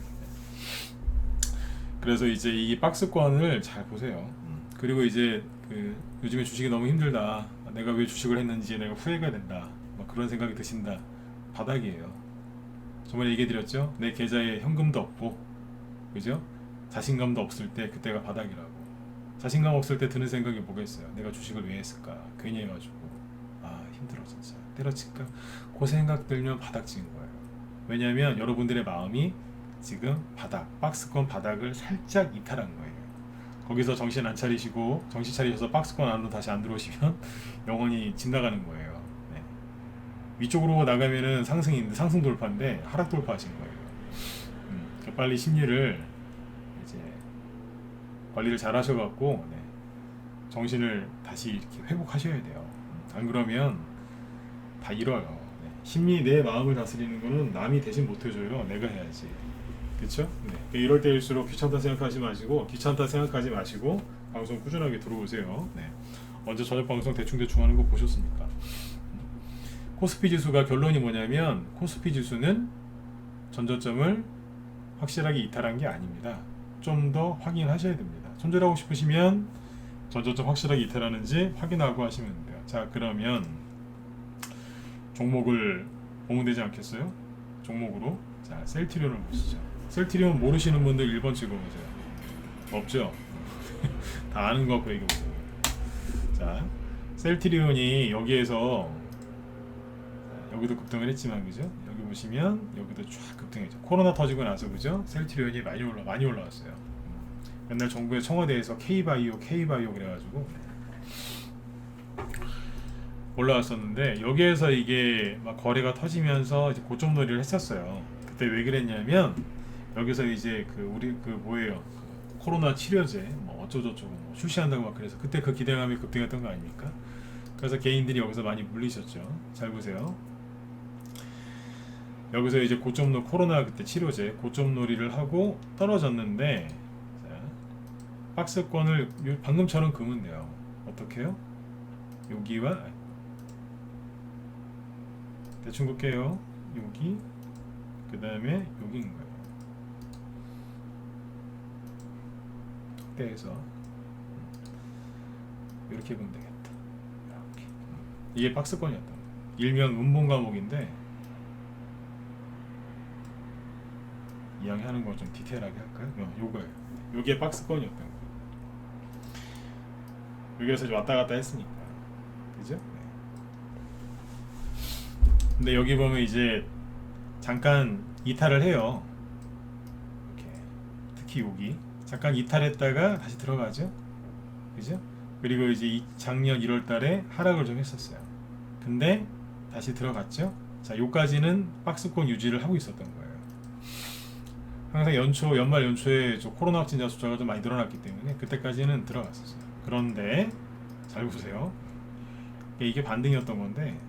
그래서 이제 이 박스권을 잘 보세요. 그리고 이제 그 요즘에 주식이 너무 힘들다. 내가 왜 주식을 했는지 내가 후회가 된다. 막 그런 생각이 드신다. 바닥이에요. 저번에 얘기해 드렸죠? 내 계좌에 현금도 없고, 그죠? 자신감도 없을 때 그때가 바닥이라고. 자신감 없을 때 드는 생각이 뭐겠어요? 내가 주식을 왜 했을까? 괜히 해가지고 아 힘들어 진짜 때려칠까? 그 생각 들면 바닥 찍은 거예요. 왜냐하면 여러분들의 마음이 지금 박스권 바닥을 살짝 이탈한 거예요. 거기서 정신 안 차리시고 정신 차리셔서 박스권 안으로 다시 안 들어오시면 영원히 집 나가는 거예요. 네. 위쪽으로 나가면은 상승인데 상승 돌파인데 하락 돌파하신 거예요. 그러니까 빨리 심리를 이제 관리를 잘 하셔갖고 네. 정신을 다시 이렇게 회복하셔야 돼요. 안 그러면 다 잃어요. 네. 심리 내 마음을 다스리는 거는 남이 대신 못 해줘요. 내가 해야지. 그렇죠? 네. 그러니까 이럴 때일수록 귀찮다 생각하지 마시고 방송 꾸준하게 들어오세요. 네. 언제 저녁 방송 대충 하는 거 보셨습니까? 코스피 지수가 결론이 뭐냐면 코스피 지수는 전저점을 확실하게 이탈한 게 아닙니다. 좀 더 확인하셔야 됩니다. 손절하고 싶으시면 전저점 확실하게 이탈하는지 확인하고 하시면 돼요. 자, 그러면 종목을 보면 되지 않겠어요? 종목으로 자, 셀트리온을 보시죠. 셀트리온 모르시는 분들 1번 찍어보세요. 없죠? 다 아는 거 갖고 얘기해보세요. 자, 셀트리온이 여기에서 여기도 급등을 했지만 그죠? 여기 보시면 여기도 쫙 급등했죠. 코로나 터지고 나서 그죠? 셀트리온이 많이 올라왔어요. 맨날 정부의 청와대에서 K바이오 그래가지고 올라왔었는데 여기에서 이게 막 거래가 터지면서 이제 고점놀이를 했었어요. 그때 왜 그랬냐면 여기서 이제 우리 뭐예요? 코로나 치료제 뭐 어쩌고저쩌고 뭐 출시한다고 막 그래서 그때 그 기대감이 급등했던 거 아닙니까? 그래서 개인들이 여기서 많이 물리셨죠. 잘 보세요. 여기서 이제 코로나 그때 치료제 고점놀이를 하고 떨어졌는데 자, 박스권을 방금처럼 그으면 돼요. 어떻게 해요? 여기와 대충 볼게요. 여기 그 다음에 여기인 거예요. 확대해서 이렇게 보면 되겠다. 이렇게. 이게 박스권이었던 거예요. 일명 음봉 과목인데 이왕 하는 거 좀 디테일하게 할까요? 요거예요. 요게 박스권이었던 거예요. 여기에서 이제 왔다 갔다 했으니까 그죠? 네. 근데 여기 보면 이제 잠깐 이탈을 해요. 이렇게 특히 여기 잠깐 이탈했다가 다시 들어가죠. 그죠? 그리고 이제 작년 1월달에 하락을 좀 했었어요. 근데 다시 들어갔죠. 자, 요까지는 박스권 유지를 하고 있었던 거예요. 항상 연말 연초에 코로나 확진자 숫자가 좀 많이 늘어났기 때문에 그때까지는 들어갔었어요. 그런데 잘 보세요. 이게 반등이었던 건데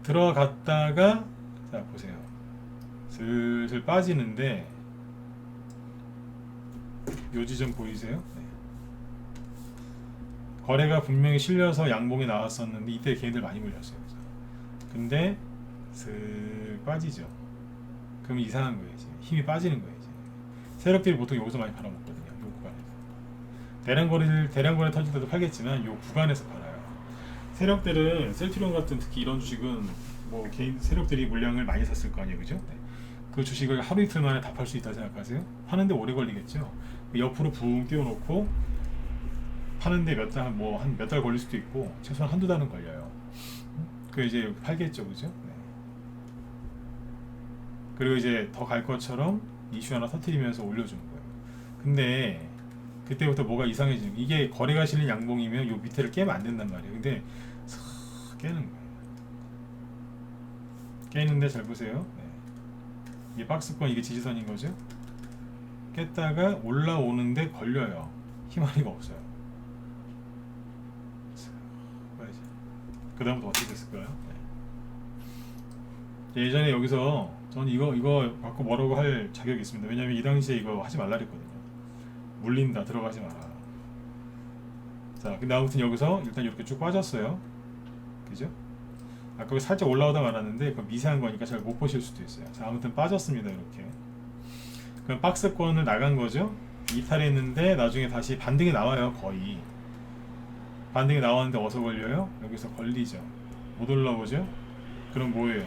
들어갔다가 자 보세요. 슬슬 빠지는데 요 지점 보이세요? 네. 거래가 분명히 실려서 양봉이 나왔었는데 이때 개인들 많이 물렸어요. 근데 슬 빠지죠. 그럼 이상한 거예요. 이제. 힘이 빠지는 거예요. 이제. 세력들이 보통 여기서 많이 팔아먹거든요. 요 구간에서. 대량거래 터질 때도 팔겠지만 요 구간에서 팔아요. 세력들은 셀트리온 같은 특히 이런 주식은 뭐 개인 세력들이 물량을 많이 샀을 거 아니에요, 그죠? 네. 그 주식을 하루 이틀 만에 다 팔 수 있다 생각하세요? 파는데 오래 걸리겠죠. 옆으로 붕 띄워놓고 파는데 한 몇 달 걸릴 수도 있고 최소한 한두 달은 걸려요. 그 이제 팔겠죠, 그죠? 네. 그리고 이제 더 갈 것처럼 이슈 하나 터뜨리면서 올려주는 거예요. 근데 그때부터 뭐가 이상해지는 이게 거래가 실린 양봉이면 요 밑에를 깨면 안 된단 말이에요. 근데 싹 깨는 거예요. 깨는데 잘 보세요. 네. 이게 박스권 이게 지지선인 거죠. 깼다가 올라오는데 걸려요. 힘아리가 없어요. 그 다음부터 어떻게 됐을까요? 네. 예전에 여기서 저는 이거 갖고 뭐라고 할 자격이 있습니다. 왜냐면 이 당시에 이거 하지 말라 그랬거든요. 물린다, 들어가지 마라. 자, 근데 아무튼 여기서 일단 이렇게 쭉 빠졌어요. 그죠? 아까 살짝 올라오다 말았는데 그건 미세한 거니까 잘 못 보실 수도 있어요. 자, 아무튼 빠졌습니다. 이렇게. 그럼 박스권을 나간 거죠. 이탈했는데 나중에 다시 반등이 나와요. 거의 반등이 나왔는데 어디서 걸려요? 여기서 걸리죠. 못 올라오죠. 그럼 뭐예요?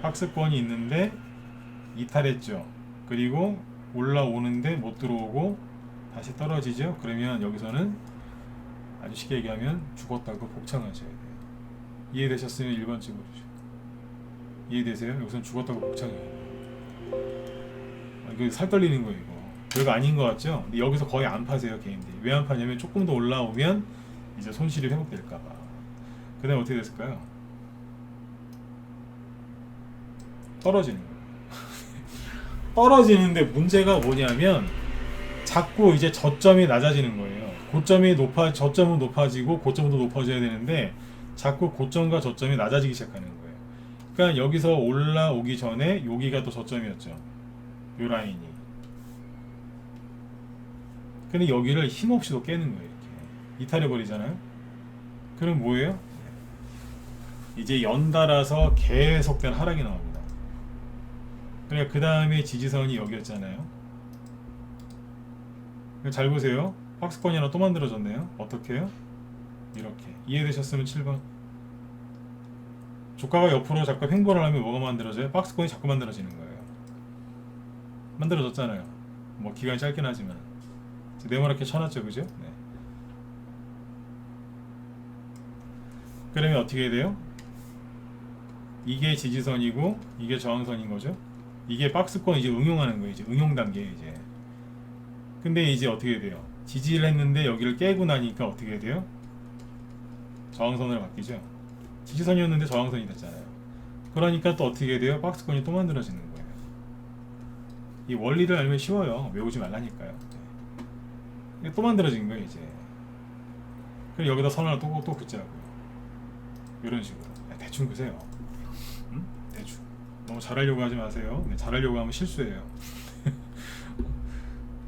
박스권이 있는데 이탈했죠. 그리고 올라오는데 못 들어오고 다시 떨어지죠. 그러면 여기서는 아주 쉽게 얘기하면 죽었다고 복창하셔야 돼요. 이해되셨으면 1번 찍어주세요. 이해되세요? 여기서는 죽었다고 복창해요. 이거 살 떨리는 거예요 이거. 별거 아닌 것 같죠? 근데 여기서 거의 안 파세요 개인들이. 왜 안 파냐면 조금 더 올라오면 이제 손실이 회복될까봐. 그 다음에 어떻게 됐을까요? 떨어지는 거예요. 떨어지는데 문제가 뭐냐면 자꾸 이제 저점이 낮아지는 거예요. 저점은 높아지고 고점도 높아져야 되는데 자꾸 고점과 저점이 낮아지기 시작하는 거예요. 그러니까 여기서 올라오기 전에 여기가 또 저점이었죠. 요 라인이. 근데 여기를 힘없이 또 깨는 거예요. 이렇게 이탈해 버리잖아요. 그럼 뭐예요? 이제 연달아서 계속된 하락이 나옵니다. 그러니까 그 다음에 지지선이 여기였잖아요. 잘 보세요. 박스권이 하나 또 만들어졌네요. 어떻게 해요? 이렇게. 이해되셨으면 7번. 주가가 옆으로 자꾸 횡보를 하면 뭐가 만들어져요? 박스권이 자꾸 만들어지는 거예요. 만들어졌잖아요. 뭐 기간이 짧긴 하지만 네모나게 쳐놨죠, 그죠? 네. 그러면 어떻게 해야 돼요? 이게 지지선이고 이게 저항선인 거죠. 이게 박스권 이제 응용하는 거예요. 이제 응용 단계 이제. 근데 이제 어떻게 돼요? 지지를 했는데 여기를 깨고 나니까 어떻게 돼요? 저항선으로 바뀌죠. 지지선이었는데 저항선이 됐잖아요. 그러니까 또 어떻게 돼요? 박스권이 또 만들어지는 거예요. 이 원리를 알면 쉬워요. 외우지 말라니까요. 네. 또 만들어진 거예요 이제. 그리고 여기다 선 하나 또 긋자고요. 이런 식으로. 대충 그세요. 응? 대충. 너무 잘하려고 하지 마세요. 네, 잘하려고 하면 실수예요.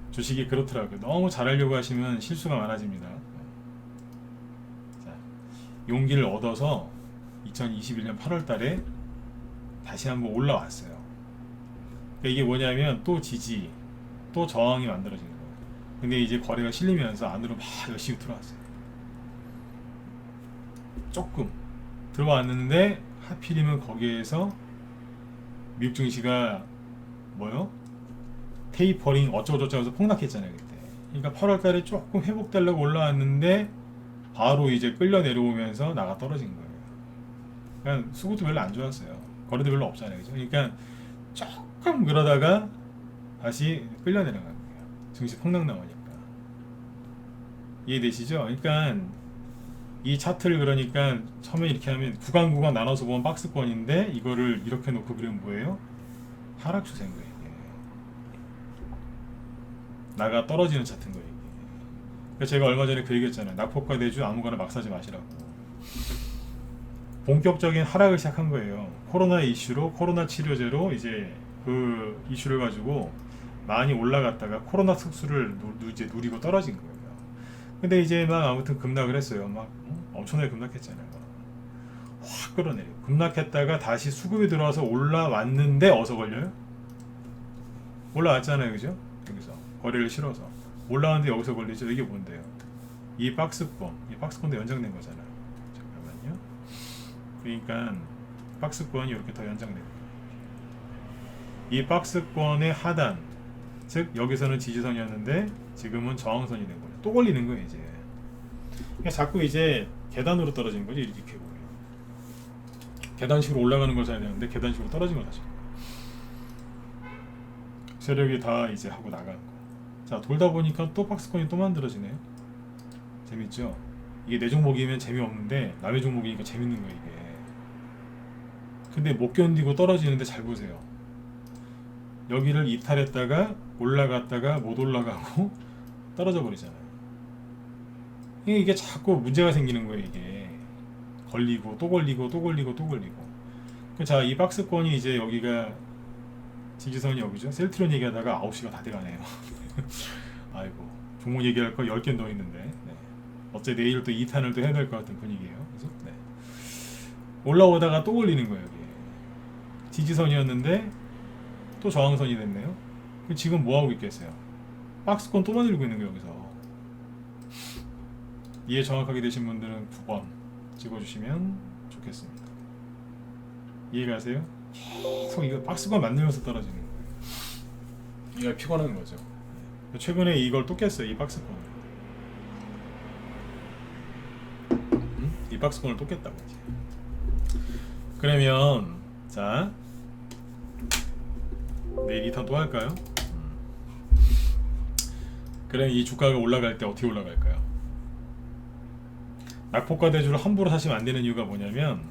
주식이 그렇더라고요. 너무 잘하려고 하시면 실수가 많아집니다. 자, 용기를 얻어서 2021년 8월 달에 다시 한번 올라왔어요. 그러니까 이게 뭐냐면 또 지지, 또 저항이 만들어지는 거예요. 근데 이제 거래가 실리면서 안으로 막 열심히 들어왔어요. 조금 들어왔는데 하필이면 거기에서 미국 증시가 뭐요? 테이퍼링 어쩌고저쩌고 해서 폭락했잖아요 그때. 그러니까 8월 달에 조금 회복되려고 올라왔는데 바로 이제 끌려 내려오면서 나가 떨어진 거예요. 그러니까 수급도 별로 안 좋았어요. 거래도 별로 없잖아요. 그죠? 그러니까 조금 그러다가 다시 끌려 내려간 거예요. 증시 폭락 나오니까. 이해되시죠? 그러니까 이 차트를 그러니까 처음에 이렇게 하면 구간 나눠서 보면 박스권인데 이거를 이렇게 놓고 그리면 뭐예요? 하락 추세인 거예요. 나가 떨어지는 차트인 거예요. 그러니까 제가 얼마 전에 그 얘기했잖아요. 낙폭과 대주 아무거나 막 사지 마시라고. 본격적인 하락을 시작한 거예요. 코로나 이슈로 코로나 치료제로 이제 그 이슈를 가지고 많이 올라갔다가 코로나 특수를 이제 누리고 떨어진 거예요. 근데 이제 막 아무튼 급락을 했어요. 막 엄청나게 급락했잖아요. 확 끌어내리고 급락했다가 다시 수급이 들어와서 올라왔는데 어서 걸려요? 올라왔잖아요, 그죠? 여기서 거래를 실어서 올라왔는데 여기서 걸리죠. 이게 뭔데요? 이 박스권도 연장된 거잖아요. 잠깐만요. 그러니까 박스권이 이렇게 더 연장된 거예요. 이 박스권의 하단, 즉 여기서는 지지선이었는데 지금은 저항선이 된 거예요. 또 걸리는 거예요 이제. 그러니까 자꾸 이제 계단으로 떨어지는 거죠. 이렇게 보면 계단식으로 올라가는 걸 사야 되는데 계단식으로 떨어진 걸 사죠. 세력이 다 이제 하고 나가는 거. 자, 돌다 보니까 또 박스권이 또 만들어지네요. 재밌죠? 이게 내 종목이면 재미없는데 남의 종목이니까 재밌는 거예요 이게. 근데 못 견디고 떨어지는데 잘 보세요. 여기를 이탈했다가 올라갔다가 못 올라가고 떨어져 버리잖아요. 이게 자꾸 문제가 생기는 거예요 이게. 걸리고 또 걸리고 또 걸리고 또 걸리고. 자, 이 박스권이 이제 여기가 지지선이 여기죠. 셀트론 얘기하다가 9시가 다 돼가네요. 아이고, 종목 얘기할 거 10개 더 있는데. 네. 어째 내일 또 2탄을 또 해야 될 것 같은 분위기예요. 그래서 네. 올라오다가 또 걸리는 거예요. 여기. 지지선이었는데 또 저항선이 됐네요. 지금 뭐 하고 있겠어요? 박스권 또 만들고 있는 거예요 여기서. 이해 정확하게 되신 분들은 9번 찍어주시면 좋겠습니다. 이해가세요? 계속 이거 박스권 만들면서 떨어지는 거예요. 이거 피곤한 거죠. 최근에 이걸 또 깼어요. 이 박스권. 이 박스권을 또 깼다고 이제. 그러면 자 내일 2탄 또 할까요? 그럼 이 주가가 올라갈 때 어떻게 올라갈까요? 낙폭과 대주를 함부로 사시면 안 되는 이유가 뭐냐면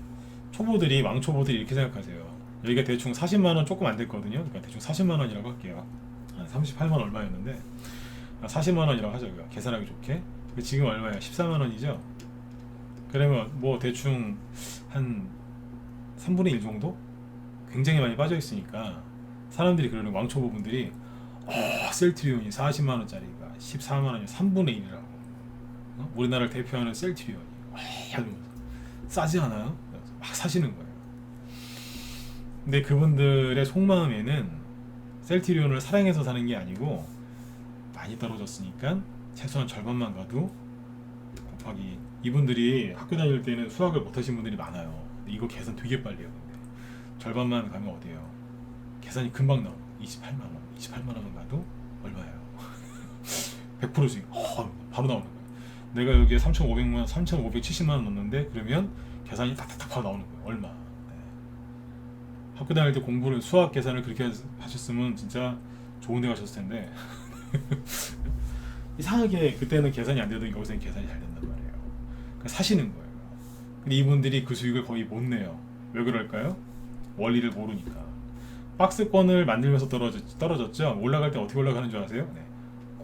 초보들이 왕초보들이 이렇게 생각하세요. 여기가 대충 40만원 조금 안 됐거든요. 그러니까 대충 40만원이라고 할게요. 한 38만 얼마였는데 40만원이라고 하죠. 계산하기 좋게. 지금 얼마야? 14만원이죠. 그러면 뭐 대충 한 3분의 1 정도? 굉장히 많이 빠져 있으니까 사람들이 그러는 왕초보분들이 셀트리온이 40만원짜리가 14만원이 3분의 1이라고. 우리나라를 대표하는 셀트리온이 싸지 않아요? 막 사시는 거예요. 근데 그분들의 속마음에는 셀트리온을 사랑해서 사는 게 아니고 많이 떨어졌으니까 최소한 절반만 가도 곱하기, 이분들이 학교 다닐 때는 수학을 못하신 분들이 많아요. 근데 이거 계산 되게 빨리 해요. 근데 절반만 가면 어때요? 계산이 금방 나와요. 28만원 28만원만 가도 얼마예요? 100% 수익 바로 나오는 거예요. 내가 여기에 3,500만 3,570만원 넣었는데 그러면 계산이 탁탁탁 바로 나오는 거예요. 얼마. 네. 학교 다닐 때 공부를 수학 계산을 그렇게 하셨으면 진짜 좋은 데 가셨을 텐데 이상하게 그때는 계산이 안 되던 여기서는 계산이 잘 된단 말이에요. 그러니까 사시는 거예요. 근데 이분들이 그 수익을 거의 못 내요. 왜 그럴까요? 원리를 모르니까. 박스권을 만들면서 떨어졌죠. 올라갈 때 어떻게 올라가는 줄 아세요? 네.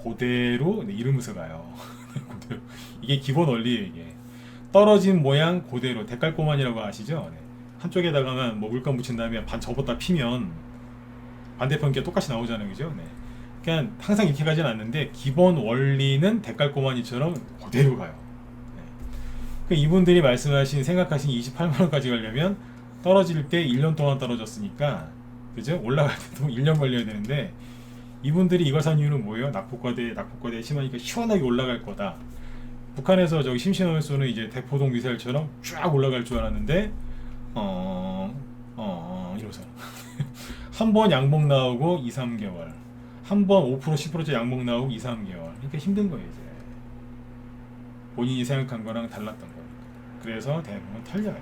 그대로 이르면서 가요. 그대로. 이게 기본 원리예요. 이게 떨어진 모양 그대로 데칼코마니라고 아시죠? 네. 한쪽에다가만 뭐 물감 묻힌 다음에 반 접었다 피면 반대편 게 똑같이 나오잖아요. 그죠? 네. 그러니까 항상 이렇게 가진 않는데 기본 원리는 데칼코마니처럼 그대로 가요. 네. 그 이분들이 말씀하신 생각하신 28만원까지 가려면 떨어질 때 1년 동안 떨어졌으니까, 그죠? 올라갈 때도 1년 걸려야 되는데 이분들이 이걸 산 이유는 뭐예요? 낙폭과대 심하니까 시원하게 올라갈 거다. 북한에서 저기 심심하면 쏘는 이제 대포동 미사일처럼 쫙 올라갈 줄 알았는데 이러서 한 번 양봉 나오고 2, 3개월, 한 번 5% 10%째 양봉 나오고 2, 3개월. 그러니까 힘든 거예요. 이제 본인이 생각한 거랑 달랐던 거니까. 그래서 대부분 털려요.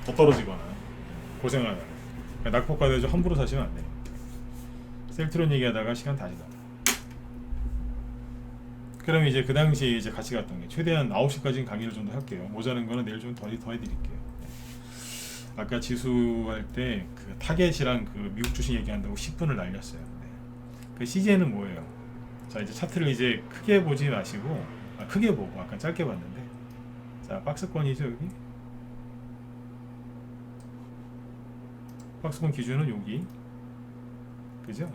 더 떨어지거나 고생하다가. 그러니까 낙폭과대주 함부로 사시면 안 돼요. 셀트론 얘기하다가 시간 다 지나. 그럼 이제 그 당시에 이제 같이 갔던 게 최대한 9시까지는 강의를 좀 더 할게요. 모자른 거는 내일 좀 더 해드릴게요. 아까 지수할 때 그 타겟이랑 그 미국 주식 얘기한다고 10분을 날렸어요. 네. 그 CJ는 뭐예요? 자, 이제 차트를 이제 크게 보지 마시고, 크게 보고 아까 짧게 봤는데, 자, 박스권이죠 여기. 박스권 기준은 여기, 그죠?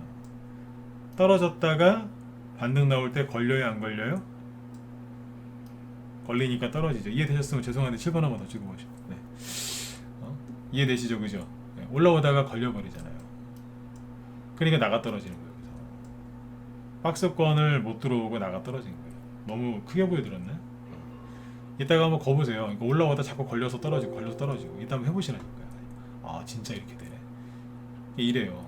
떨어졌다가 반등 나올 때 걸려요, 안 걸려요? 걸리니까 떨어지죠. 이해되셨으면 죄송한데 7번 한번 더 찍어보시죠. 네. 이해되시죠, 그죠? 네. 올라오다가 걸려버리잖아요. 그러니까 나가 떨어지는 거예요. 그래서 박스권을 못 들어오고 나가 떨어지는 거예요. 너무 크게 보여드렸나요? 이따가 한번 거보세요. 올라오다 자꾸 걸려서 떨어지고 이따 한번 해보시라니까요. 아, 진짜 이렇게 되네. 이래요.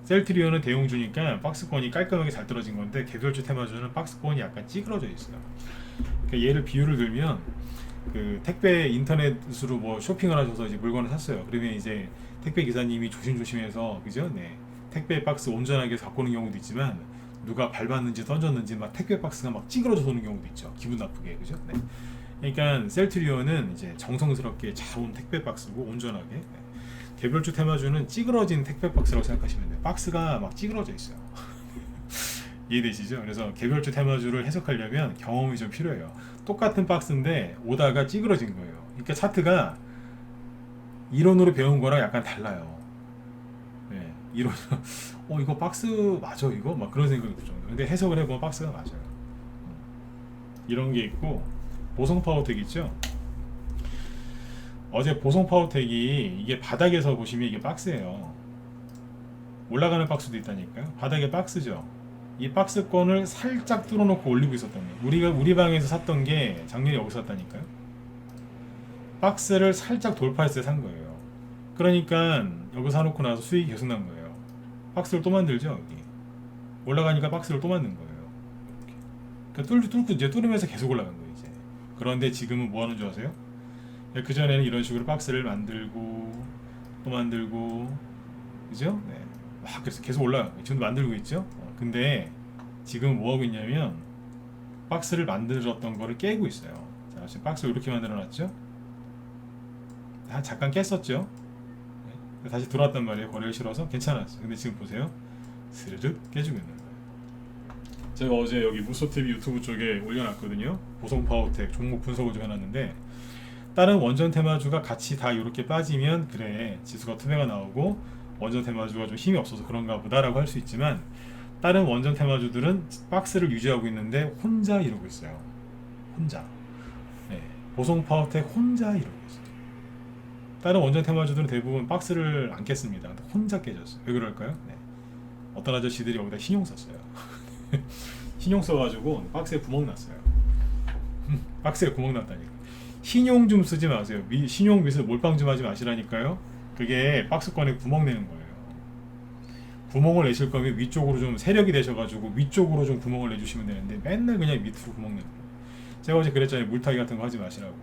셀트리온은 대용주니까 박스권이 깔끔하게 잘 떨어진 건데, 개별주 테마주는 박스권이 약간 찌그러져 있어요. 그러니까 얘를 비유를 들면, 그 택배 인터넷으로 뭐 쇼핑을 하셔서 이제 물건을 샀어요. 그러면 이제 택배 기사님이 조심조심해서, 그죠? 네. 택배 박스 온전하게 갖고 오는 경우도 있지만 누가 밟았는지 던졌는지 막 택배 박스가 막 찌그러져 오는 경우도 있죠. 기분 나쁘게, 그죠? 네. 그러니까 셀트리온은 이제 정성스럽게 잘 온 택배 박스고 온전하게. 네. 개별주 테마주는 찌그러진 택배 박스라고 생각하시면 돼요. 박스가 막 찌그러져 있어요. 이해되시죠? 그래서 개별주 테마주를 해석하려면 경험이 좀 필요해요. 똑같은 박스인데 오다가 찌그러진 거예요. 그러니까 차트가 이론으로 배운 거랑 약간 달라요. 네, 이론 이거 박스 맞아 이거? 막 그런 생각이 들죠. 근데 해석을 해보면 박스가 맞아요. 이런 게 있고, 보성 파워텍 있죠? 어제 보성 파워텍이 이게 바닥에서 보시면 이게 박스예요. 올라가는 박스도 있다니까요. 바닥에 박스죠. 이 박스권을 살짝 뚫어놓고 올리고 있었던 거예요. 우리 방에서 샀던 게 작년에 여기서 샀다니까요. 박스를 살짝 돌파했을 때 산 거예요. 그러니까 여기 사놓고 나서 수익이 계속 난 거예요. 박스를 또 만들죠. 여기 올라가니까 박스를 또 만든 거예요. 그러니까 뚫고 이제 뚫으면서 계속 올라간 거예요 이제. 그런데 지금은 뭐 하는 줄 아세요? 그 전에는 이런 식으로 박스를 만들고 또 만들고 그죠? 네. 막 그래서 계속 올라가요. 지금도 만들고 있죠. 근데 지금 뭐 하고 있냐면 박스를 만들었던 거를 깨고 있어요. 자, 지금 박스를 이렇게 만들어 놨죠. 잠깐 깼었죠. 네. 다시 들어왔단 말이에요. 거래가 싫어서 괜찮았어요. 근데 지금 보세요. 스르륵 깨지고 있는 거예요. 제가 어제 여기 무소TV 유튜브 쪽에 올려놨거든요. 보성파워텍 종목 분석을 좀 해놨는데 다른 원전 테마주가 같이 다 이렇게 빠지면 그래 지수가 투매가 나오고 원전 테마주가 좀 힘이 없어서 그런가 보다라고 할 수 있지만 다른 원전 테마주들은 박스를 유지하고 있는데 혼자 이러고 있어요. 혼자. 네. 보성파워텍 혼자 이러고 있어요. 다른 원전 테마주들은 대부분 박스를 안 깼습니다. 혼자 깨졌어요. 왜 그럴까요? 네. 어떤 아저씨들이 여기다 신용 썼어요. 신용 써가지고 박스에 구멍 났어요. 박스에 구멍 났다니까. 신용 좀 쓰지 마세요. 신용 밑에 몰빵 좀 하지 마시라니까요. 그게 박스권에 구멍 내는 거예요. 구멍을 내실 거면 위쪽으로 좀 세력이 되셔가지고 위쪽으로 좀 구멍을 내주시면 되는데 맨날 그냥 밑으로 구멍 내는 거예요. 제가 어제 그랬잖아요. 물타기 같은 거 하지 마시라고.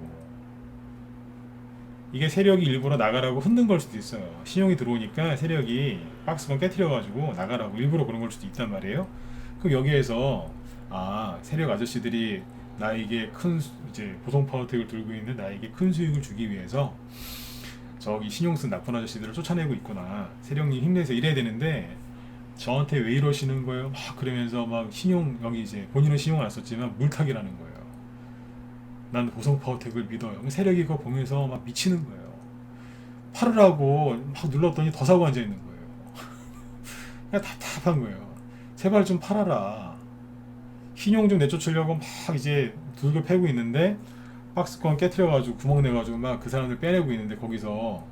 이게 세력이 일부러 나가라고 흔든 걸 수도 있어요. 신용이 들어오니까 세력이 박스권 깨트려가지고 나가라고 일부러 그런 걸 수도 있단 말이에요. 그럼 여기에서 세력 아저씨들이 나에게 큰 이제 보성파워텍을 들고 있는 나에게 큰 수익을 주기 위해서 저기 신용 쓴 나쁜 아저씨들을 쫓아내고 있구나. 세력님 힘내서 일해야 되는데 저한테 왜 이러시는 거예요? 막 그러면서 막 신용 여기 이제 본인은 신용 안 썼지만 물타기라는 거예요. 난 보성파워텍을 믿어요. 세력이 그거 보면서 막 미치는 거예요. 팔으라고 막 눌렀더니 더 사고 앉아 있는 거예요. 그냥 답답한 거예요. 제발 좀 팔아라. 신용 좀 내쫓으려고 막 이제 둘겨 패고 있는데 박스권 깨트려가지고 구멍 내가지고 막 그 사람들 빼내고 있는데 거기서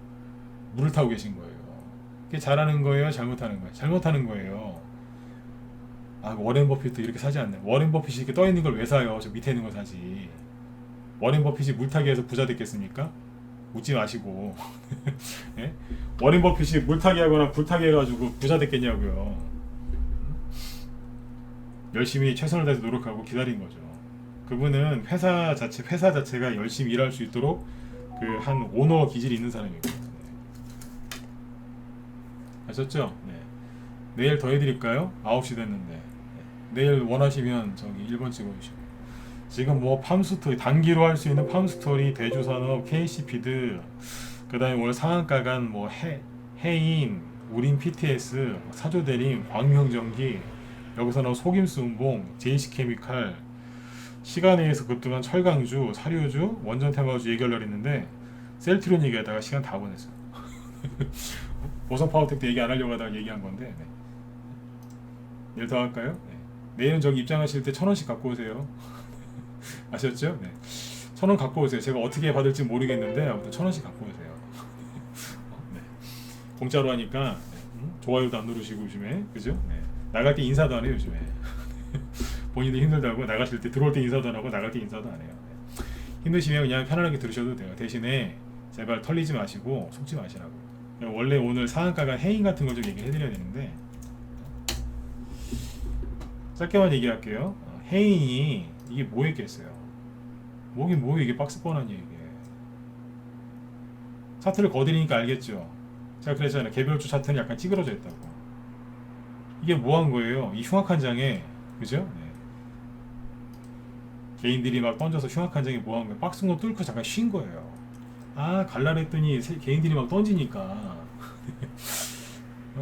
물을 타고 계신 거예요. 그게 잘하는 거예요? 잘못하는 거예요? 잘못하는 거예요. 워렌 버핏도 이렇게 사지 않네. 워렌 버핏이 이렇게 떠 있는 걸 왜 사요? 저 밑에 있는 거 사지. 워렌 버핏이 물타기해서 부자 됐겠습니까? 웃지 마시고. 예? 워렌 버핏이 물타기 하거나 불타기 해가지고 부자 됐겠냐고요. 열심히 최선을 다해서 노력하고 기다린 거죠. 그분은 회사 자체가 열심히 일할 수 있도록 그 한 오너 기질이 있는 사람이거든요. 네. 아셨죠? 네. 내일 더 해드릴까요? 9시 됐는데. 네. 내일 원하시면 저기 1번 찍어주시고. 지금 뭐 팜스토리 단기로 할 수 있는 팜스토리, 대주산업, KC피드, 그 다음에 오늘 상한가 간 뭐 해인, 우린 PTS, 사조대림, 광명전기, 여기서 나온 속임수 운봉, JC케미칼, 시간에 의해서 급등한 철강주, 사료주, 원전 테마주 얘기하려고 했는데 셀트리온 얘기하다가 시간 다 보냈어요. 보성파워텍 때 얘기 안 하려고 하다가 얘기한 건데 네. 내일 더 할까요? 네. 내일은 저기 입장하실 때 1,000원씩 갖고 오세요. 아셨죠? 네. 1,000원 갖고 오세요. 제가 어떻게 받을지 모르겠는데 아무튼 1,000원씩 갖고 오세요. 네. 공짜로 하니까 네. 좋아요도 안 누르시고 요즘에 그죠? 네. 나갈 때 인사도 안 해요 요즘에. 본인도 힘들다고 나가실 때 들어올 때 인사도 안 하고 나갈 때 인사도 안 해요. 네. 힘드시면 그냥 편안하게 들으셔도 돼요. 대신에 제발 털리지 마시고 속지 마시라고. 원래 오늘 상한가가 해인 같은 걸 좀 얘기해 드려야 되는데 짧게만 얘기할게요. 해인이 이게 뭐 했겠어요? 뭐긴 뭐예요? 이게 박스권 아니에요 이게. 차트를 거드리니까 알겠죠? 제가 그랬잖아요. 개별주 차트는 약간 찌그러져 있다고. 이게 뭐 한 거예요? 이 흉악한 장에 그죠? 네. 개인들이 막 던져서 흉악한 장에 뭐 한 거예요? 박스권 뚫고 잠깐 쉰 거예요. 갈라냈더니 개인들이 막 던지니까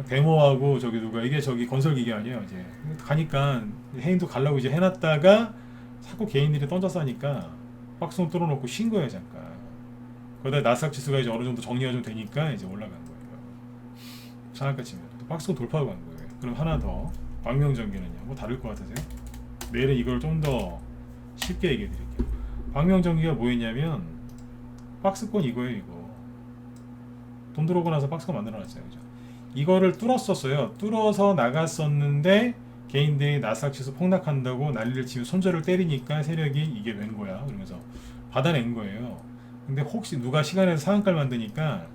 데모하고 저기 누가 이게 저기 건설기계 아니에요 이제 가니까 해인도 갈라고 이제 해놨다가 자꾸 개인들이 던져서 하니까 박스권 뚫어놓고 쉰 거예요 잠깐. 거기다 나스닥 지수가 이제 어느 정도 정리가 좀 되니까 이제 올라간 거예요. 상한가 치면 박스권 돌파하고 간 거예요. 그럼 하나 더 광명전기는요 뭐 다를 것 같으세요? 내일은 이걸 좀 더 쉽게 얘기해 드릴게요. 광명전기가 뭐였냐면 박스권 이거예요 이거. 돈 들어오고 나서 박스권 만들어놨어요 그죠? 이거를 뚫었었어요. 뚫어서 나갔었는데 개인들이 나스닥 지수 폭락한다고 난리를 치면 손절을 때리니까 세력이 이게 웬 거야 그러면서 받아낸 거예요. 근데 혹시 누가 시간에서 상한가를 만드니까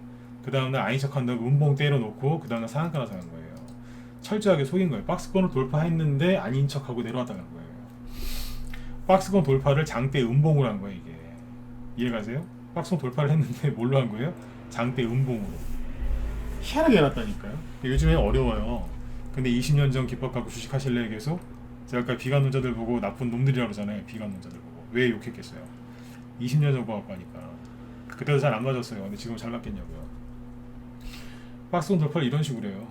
그 다음날 아닌 척한다고 음봉 때려놓고 그 다음날 상한가 나서 간 거예요. 철저하게 속인 거예요. 박스권을 돌파했는데 아닌 척하고 내려왔다 간 거예요. 박스권 돌파를 장대 음봉으로 한 거예요 이게. 이해가세요? 박스권 돌파를 했는데 뭘로 한 거예요? 장대 음봉으로. 희한하게 해놨다니까요. 요즘에 어려워요. 근데 20년 전 기법 갖고 주식 하실래요? 계속? 제가 아까 비관론자들 보고 나쁜 놈들이라고 그러잖아요. 비관론자들 보고 왜 욕했겠어요? 20년 전 거 갖고 하니까. 그때도 잘 안 맞았어요. 근데 지금 잘 맞겠냐고요. 박스권 돌파를 이런 식으로 해요.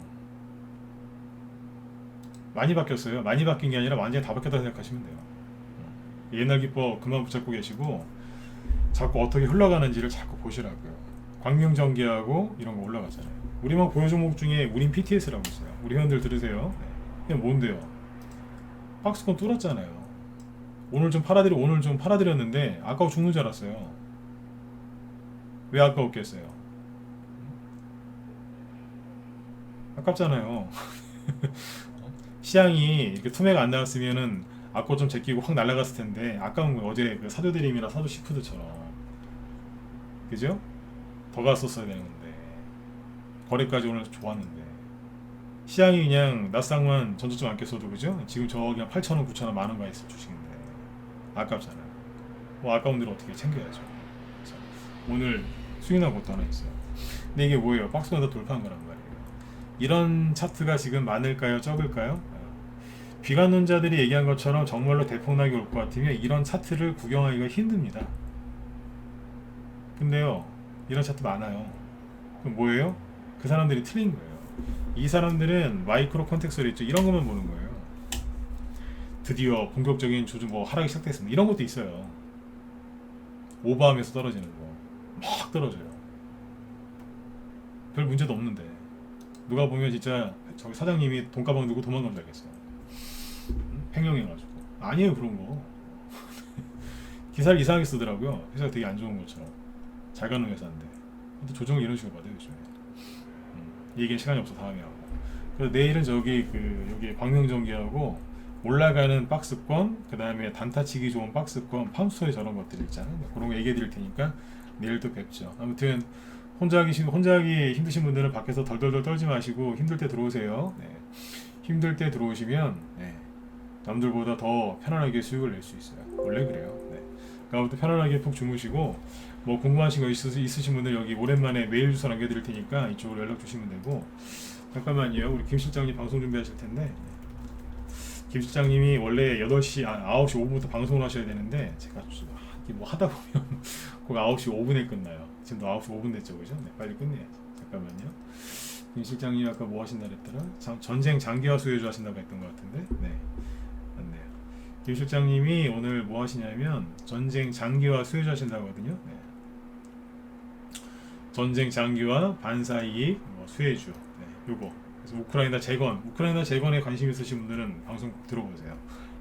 많이 바뀌었어요. 많이 바뀐 게 아니라 완전히 다 바뀌었다 생각하시면 돼요. 옛날 기법 그만 붙잡고 계시고 자꾸 어떻게 흘러가는지를 자꾸 보시라고요. 광명전기하고 이런 거 올라가잖아요. 우리만 보유 종목 중에 우린 PTS라고 있어요. 우리 회원들 들으세요. 네. 이게 뭔데요? 박스권 뚫었잖아요. 오늘 좀 팔아드렸는데 아까워 죽는 줄 알았어요. 왜 아까웠겠어요? 아깝잖아요. 시장이 이렇게 투매가 안 나왔으면은 아까 좀 제끼고 확 날아갔을 텐데 아까운 거 어제 그 사도 드림이나 사도 시푸드처럼 그죠? 더 갔었어야 되는 건데 거래까지 오늘 좋았는데 시장이 그냥 나스닥만 전저점 안 깼어도 그죠? 지금 저 그냥 8,000원, 9,000원 만원 가 있을 주식인데 아깝잖아요. 뭐 아까운 대로 어떻게 챙겨야죠. 그래서 오늘 수익 난 것도 하나 있어요. 근데 이게 뭐예요? 박스권 다 돌파한 거란 말이에요. 이런 차트가 지금 많을까요? 적을까요? 비관론자들이 얘기한 것처럼 정말로 대폭락이 올 것 같으면 이런 차트를 구경하기가 힘듭니다. 근데요, 이런 차트 많아요. 그럼 뭐예요? 그 사람들이 틀린 거예요. 이 사람들은 마이크로 컨텍스트를 있죠. 이런 것만 보는 거예요. 드디어 본격적인 조정 뭐 하락이 시작됐습니다. 이런 것도 있어요. 오버하면서 떨어지는 거. 막 떨어져요. 별 문제도 없는데. 누가 보면 진짜 저기 사장님이 돈가방 들고 도망간 줄 알겠어요. 횡령해가지고. 아니에요 그런 거. 기사를 이상하게 쓰더라고요. 회사가 되게 안 좋은 것처럼. 잘 가는 회사인데. 근데 조정을 이런 식으로 받아요 요즘에. 이 얘기는 시간이 없어 다음에 하고. 그래서 내일은 저기 여기 광명전기하고 올라가는 박스권, 그 다음에 단타치기 좋은 박스권, 팜스토리 저런 것들 있잖아요. 그런 거 얘기해 드릴 테니까 내일 또 뵙죠. 아무튼 혼자 하기 힘드신 분들은 밖에서 덜덜덜 떨지 마시고 힘들 때 들어오세요. 네. 힘들 때 들어오시면 네. 남들보다 더 편안하게 수익을 낼 수 있어요. 원래 그래요. 네. 그러니까 편안하게 푹 주무시고 뭐 궁금하신 거 있으신 분들 여기 오랜만에 메일 주소 남겨드릴 테니까 이쪽으로 연락 주시면 되고. 잠깐만요. 우리 김 실장님 방송 준비하실 텐데 김 실장님이 원래 9시 9시 5분부터 방송을 하셔야 되는데 제가 뭐 하다 보면 거기 9시 5분에 끝나요. 지금도 9시 5분 됐죠, 그죠? 네, 빨리 끝내야지. 잠깐만요. 김 실장님 아까 뭐 하신다 그랬더라? 전쟁 장기화 수혜주 하신다고 했던 것 같은데, 네, 맞네요. 김 실장님이 오늘 뭐 하시냐면 전쟁 장기화 수혜주 하신다고 하거든요. 네. 전쟁 장기화 반사이익 뭐 수혜주, 네, 요거. 그래서 우크라이나 재건에 관심 있으신 분들은 방송 꼭 들어보세요.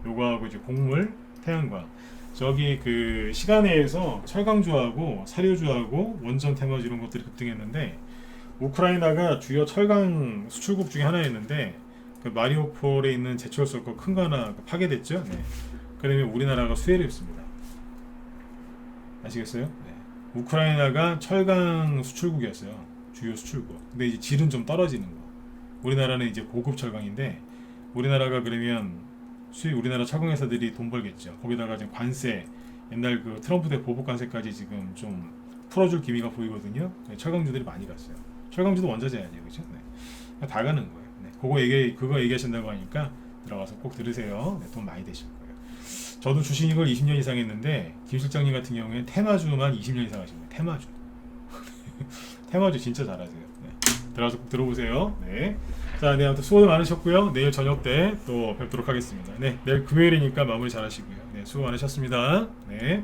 요거하고 이제 곡물, 태양광. 저기 그 시간에서 철강주하고 사료주하고 원전 테마주 이런 것들이 급등했는데 우크라이나가 주요 철강 수출국 중에 하나였는데 그 마리오폴에 있는 제철소가 큰 거 하나 파괴됐죠. 네. 그러면 우리나라가 수혜를 입습니다. 아시겠어요? 네. 우크라이나가 철강 수출국이었어요. 주요 수출국. 근데 이제 질은 좀 떨어지는 거. 우리나라는 이제 고급 철강인데 우리나라가 그러면 우리나라 철강 회사들이 돈 벌겠죠. 거기다가 지금 관세 옛날 그 트럼프 대 보복 관세까지 지금 좀 풀어줄 기미가 보이거든요. 네, 철강주들이 많이 갔어요. 철강주도 원자재 아니에요, 그렇죠? 네. 다 가는 거예요. 네. 그거 얘기하신다고 하니까 들어가서 꼭 들으세요. 네, 돈 많이 되실 거예요. 저도 주식을 20년 이상 했는데 김 실장님 같은 경우에는 테마주만 20년 이상 하신 거예요. 테마주. 테마주 진짜 잘하세요. 네. 들어가서 꼭 들어보세요. 네. 자, 네, 아무튼 수고 많으셨고요. 내일 저녁 때 또 뵙도록 하겠습니다. 네, 내일 금요일이니까 마무리 잘 하시고요. 네, 수고 많으셨습니다. 네.